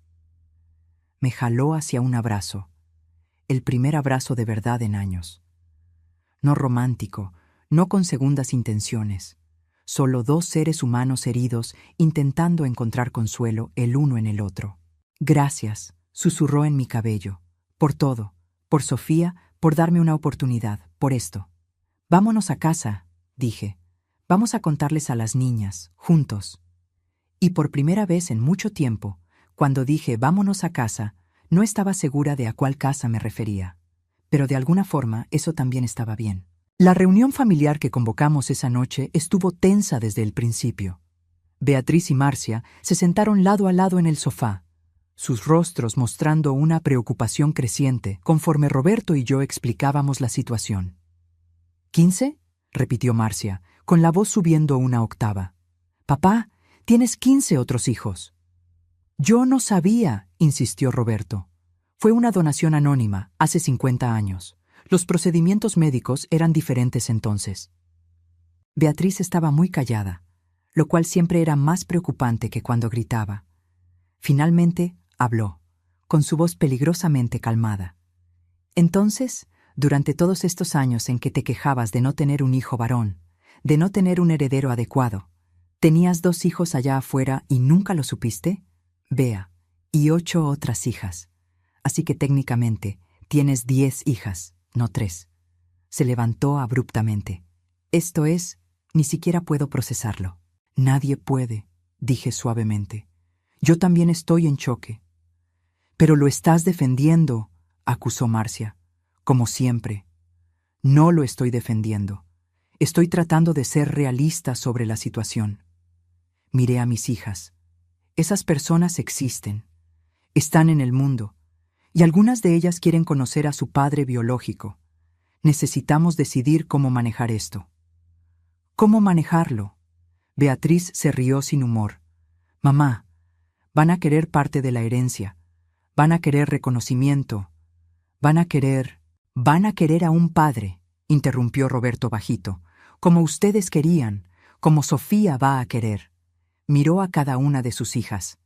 Me jaló hacia un abrazo, el primer abrazo de verdad en años. No romántico, no con segundas intenciones. Solo dos seres humanos heridos intentando encontrar consuelo el uno en el otro. Gracias, susurró en mi cabello. Por todo, por Sofía, por darme una oportunidad, por esto. Vámonos a casa, dije. Vamos a contarles a las niñas, juntos. Y por primera vez en mucho tiempo, cuando dije vámonos a casa, no estaba segura de a cuál casa me refería. Pero de alguna forma eso también estaba bien. La reunión familiar que convocamos esa noche estuvo tensa desde el principio. Beatriz y Marcia se sentaron lado a lado en el sofá, sus rostros mostrando una preocupación creciente conforme Roberto y yo explicábamos la situación. ¿15? Repitió Marcia, con la voz subiendo una octava. Papá, tienes 15 otros hijos. Yo no sabía, insistió Roberto. Fue una donación anónima, hace 50 años. Los procedimientos médicos eran diferentes entonces. Beatriz estaba muy callada, lo cual siempre era más preocupante que cuando gritaba. Finalmente habló, con su voz peligrosamente calmada. Entonces, durante todos estos años en que te quejabas de no tener un hijo varón, de no tener un heredero adecuado, ¿tenías 2 hijos allá afuera y nunca lo supiste? Bea, y 8 otras hijas. Así que técnicamente tienes 10 hijas, no 3. Se levantó abruptamente. Esto es, ni siquiera puedo procesarlo. Nadie puede, dije suavemente. Yo también estoy en choque. Pero lo estás defendiendo, acusó Marcia, como siempre. No lo estoy defendiendo. Estoy tratando de ser realista sobre la situación. Miré a mis hijas. Esas personas existen. Están en el mundo. Y algunas de ellas quieren conocer a su padre biológico. Necesitamos decidir cómo manejar esto. ¿Cómo manejarlo? Beatriz se rió sin humor. Mamá, van a querer parte de la herencia. Van a querer reconocimiento. Van a querer a un padre, interrumpió Roberto bajito, como ustedes querían, como Sofía va a querer. Miró a cada una de sus hijas.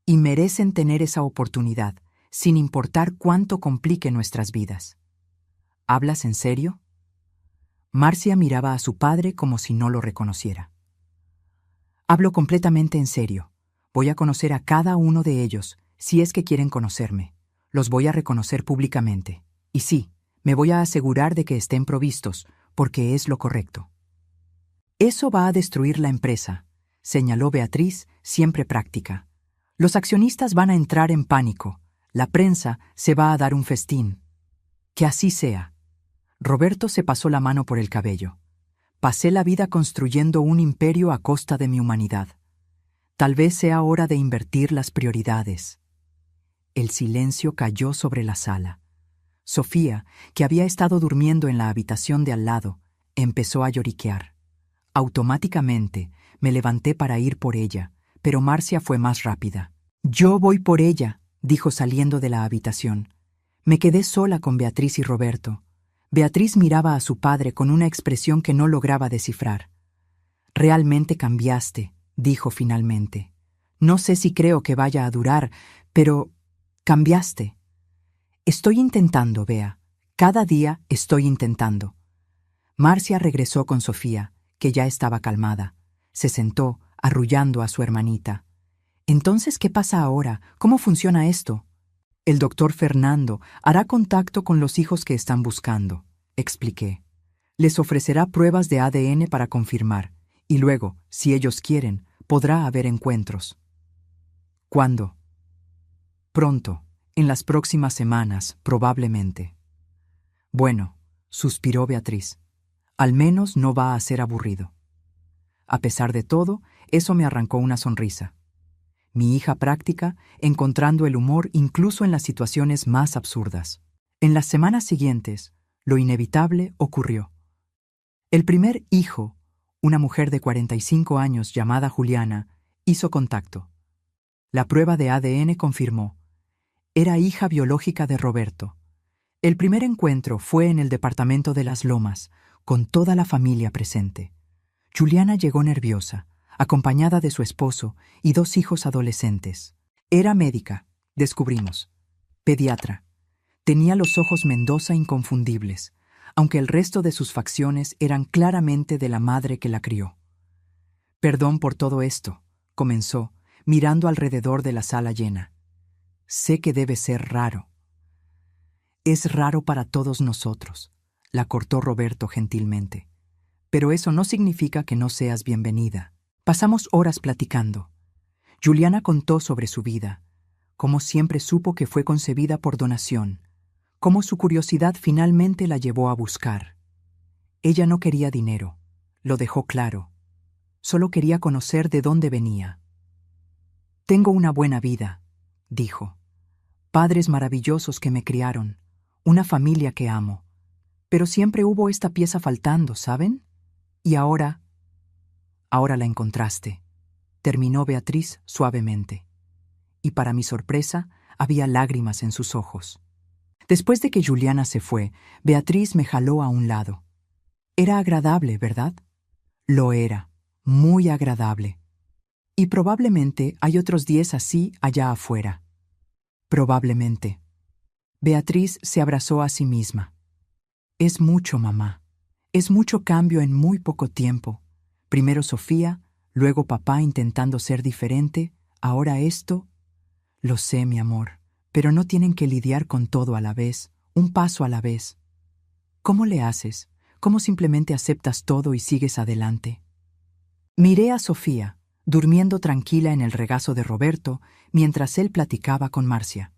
Y merecen tener esa oportunidad, sin importar cuánto complique nuestras vidas. ¿Hablas en serio? Marcia miraba a su padre como si no lo reconociera. Hablo completamente en serio. Voy a conocer a cada uno de ellos, si es que quieren conocerme. Los voy a reconocer públicamente. Y sí, me voy a asegurar de que estén provistos, porque es lo correcto. Eso va a destruir la empresa, señaló Beatriz, siempre práctica. Los accionistas van a entrar en pánico. La prensa se va a dar un festín. Que así sea. Roberto se pasó la mano por el cabello. Pasé la vida construyendo un imperio a costa de mi humanidad. Tal vez sea hora de invertir las prioridades. El silencio cayó sobre la sala. Sofía, que había estado durmiendo en la habitación de al lado, empezó a lloriquear. Automáticamente me levanté para ir por ella, pero Marcia fue más rápida. Yo voy por ella, dijo saliendo de la habitación. Me quedé sola con Beatriz y Roberto. Beatriz miraba a su padre con una expresión que no lograba descifrar. Realmente cambiaste, dijo finalmente. No sé si creo que vaya a durar, pero cambiaste. Estoy intentando, Bea. Cada día estoy intentando. Marcia regresó con Sofía, que ya estaba calmada. Se sentó, arrullando a su hermanita. Entonces, ¿qué pasa ahora? ¿Cómo funciona esto? El doctor Fernando hará contacto con los hijos que están buscando, expliqué. Les ofrecerá pruebas de ADN para confirmar, y luego, si ellos quieren, podrá haber encuentros. ¿Cuándo? Pronto, en las próximas semanas, probablemente. Bueno, suspiró Beatriz. Al menos no va a ser aburrido. A pesar de todo, eso me arrancó una sonrisa. Mi hija práctica, encontrando el humor incluso en las situaciones más absurdas. En las semanas siguientes, lo inevitable ocurrió. El primer hijo, una mujer de 45 años llamada Juliana, hizo contacto. La prueba de ADN confirmó. Era hija biológica de Roberto. El primer encuentro fue en el departamento de Las Lomas, con toda la familia presente. Juliana llegó nerviosa, acompañada de su esposo y 2 hijos adolescentes. Era médica, descubrimos. Pediatra. Tenía los ojos Mendoza inconfundibles, aunque el resto de sus facciones eran claramente de la madre que la crió. «Perdón por todo esto», comenzó, mirando alrededor de la sala llena. «Sé que debe ser raro». «Es raro para todos nosotros», la cortó Roberto gentilmente. «Pero eso no significa que no seas bienvenida». Pasamos horas platicando. Juliana contó sobre su vida, cómo siempre supo que fue concebida por donación, cómo su curiosidad finalmente la llevó a buscar. Ella no quería dinero, lo dejó claro. Solo quería conocer de dónde venía. «Tengo una buena vida», dijo. «Padres maravillosos que me criaron, una familia que amo. Pero siempre hubo esta pieza faltando, ¿saben? Y ahora la encontraste», terminó Beatriz suavemente. Y para mi sorpresa, había lágrimas en sus ojos. Después de que Juliana se fue, Beatriz me jaló a un lado. Era agradable, ¿verdad? Lo era, muy agradable. Y probablemente hay otros 10 así allá afuera. Probablemente. Beatriz se abrazó a sí misma. Es mucho, mamá. Es mucho cambio en muy poco tiempo. Primero Sofía, luego papá intentando ser diferente, ahora esto. Lo sé, mi amor, pero no tienen que lidiar con todo a la vez, un paso a la vez. ¿Cómo le haces? ¿Cómo simplemente aceptas todo y sigues adelante? Miré a Sofía, durmiendo tranquila en el regazo de Roberto, mientras él platicaba con Marcia.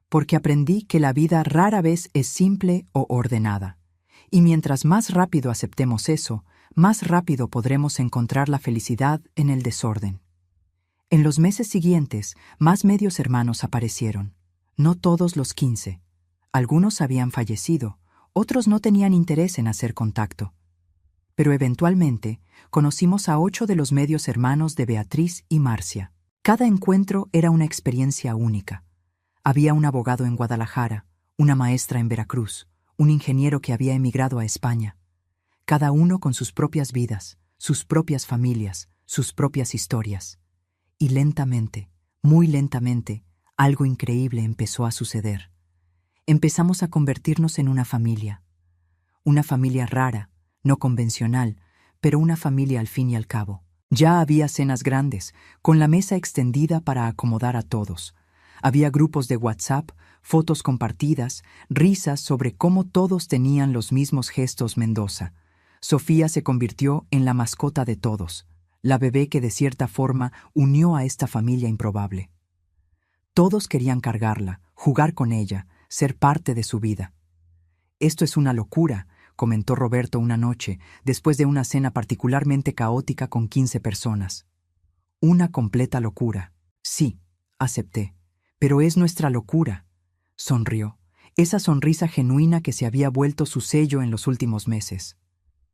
Porque aprendí que la vida rara vez es simple o ordenada. Y mientras más rápido aceptemos eso, más rápido podremos encontrar la felicidad en el desorden. En los meses siguientes, más medios hermanos aparecieron. No todos los 15. Algunos habían fallecido, otros no tenían interés en hacer contacto. Pero eventualmente, conocimos a 8 de los medios hermanos de Beatriz y Marcia. Cada encuentro era una experiencia única. Había un abogado en Guadalajara, una maestra en Veracruz, un ingeniero que había emigrado a España. Cada uno con sus propias vidas, sus propias familias, sus propias historias. Y lentamente, muy lentamente, algo increíble empezó a suceder. Empezamos a convertirnos en una familia rara, no convencional, pero una familia al fin y al cabo. Ya había cenas grandes, con la mesa extendida para acomodar a todos. Había grupos de WhatsApp, fotos compartidas, risas sobre cómo todos tenían los mismos gestos Mendoza. Sofía se convirtió en la mascota de todos, la bebé que de cierta forma unió a esta familia improbable. Todos querían cargarla, jugar con ella, ser parte de su vida. «Esto es una locura», comentó Roberto una noche, después de una cena particularmente caótica con 15 personas. «Una completa locura». «Sí», acepté, «pero es nuestra locura». Sonrió, esa sonrisa genuina que se había vuelto su sello en los últimos meses.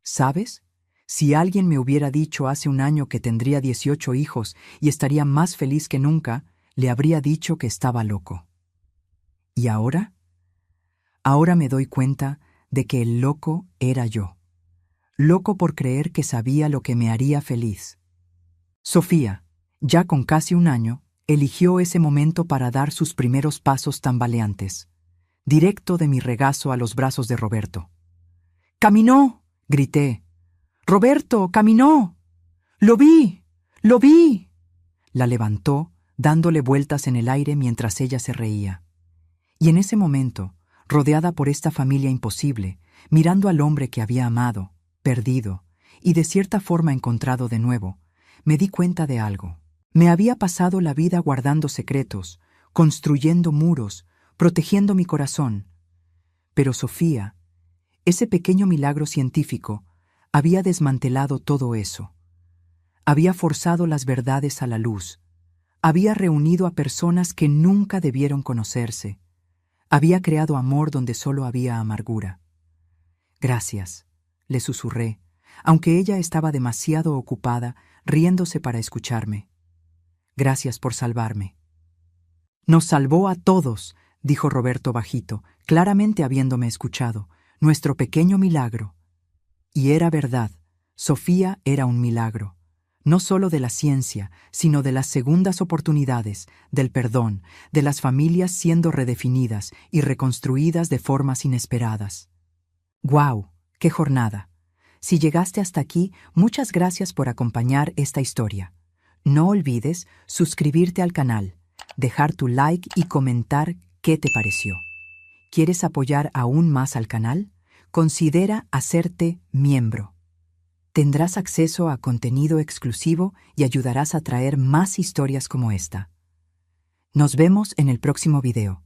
«¿Sabes? Si alguien me hubiera dicho hace un año que tendría 18 hijos y estaría más feliz que nunca, le habría dicho que estaba loco». ¿Y ahora? Ahora me doy cuenta de que el loco era yo. Loco por creer que sabía lo que me haría feliz. Sofía, ya con casi un año, eligió ese momento para dar sus primeros pasos tambaleantes, directo de mi regazo a los brazos de Roberto. «¡Caminó!», grité. «¡Roberto, caminó! ¡Lo vi! ¡Lo vi!». La levantó, dándole vueltas en el aire mientras ella se reía. Y en ese momento, rodeada por esta familia imposible, mirando al hombre que había amado, perdido, y de cierta forma encontrado de nuevo, me di cuenta de algo. Me había pasado la vida guardando secretos, construyendo muros, protegiendo mi corazón. Pero Sofía, ese pequeño milagro científico, había desmantelado todo eso. Había forzado las verdades a la luz. Había reunido a personas que nunca debieron conocerse. Había creado amor donde solo había amargura. «Gracias», le susurré, aunque ella estaba demasiado ocupada riéndose para escucharme. Gracias por salvarme. Nos salvó a todos, dijo Roberto bajito, claramente habiéndome escuchado. Nuestro pequeño milagro. Y era verdad, Sofía era un milagro. No solo de la ciencia, sino de las segundas oportunidades, del perdón, de las familias siendo redefinidas y reconstruidas de formas inesperadas. ¡Guau! ¡Qué jornada! Si llegaste hasta aquí, muchas gracias por acompañar esta historia. No olvides suscribirte al canal, dejar tu like y comentar qué te pareció. ¿Quieres apoyar aún más al canal? Considera hacerte miembro. Tendrás acceso a contenido exclusivo y ayudarás a traer más historias como esta. Nos vemos en el próximo video.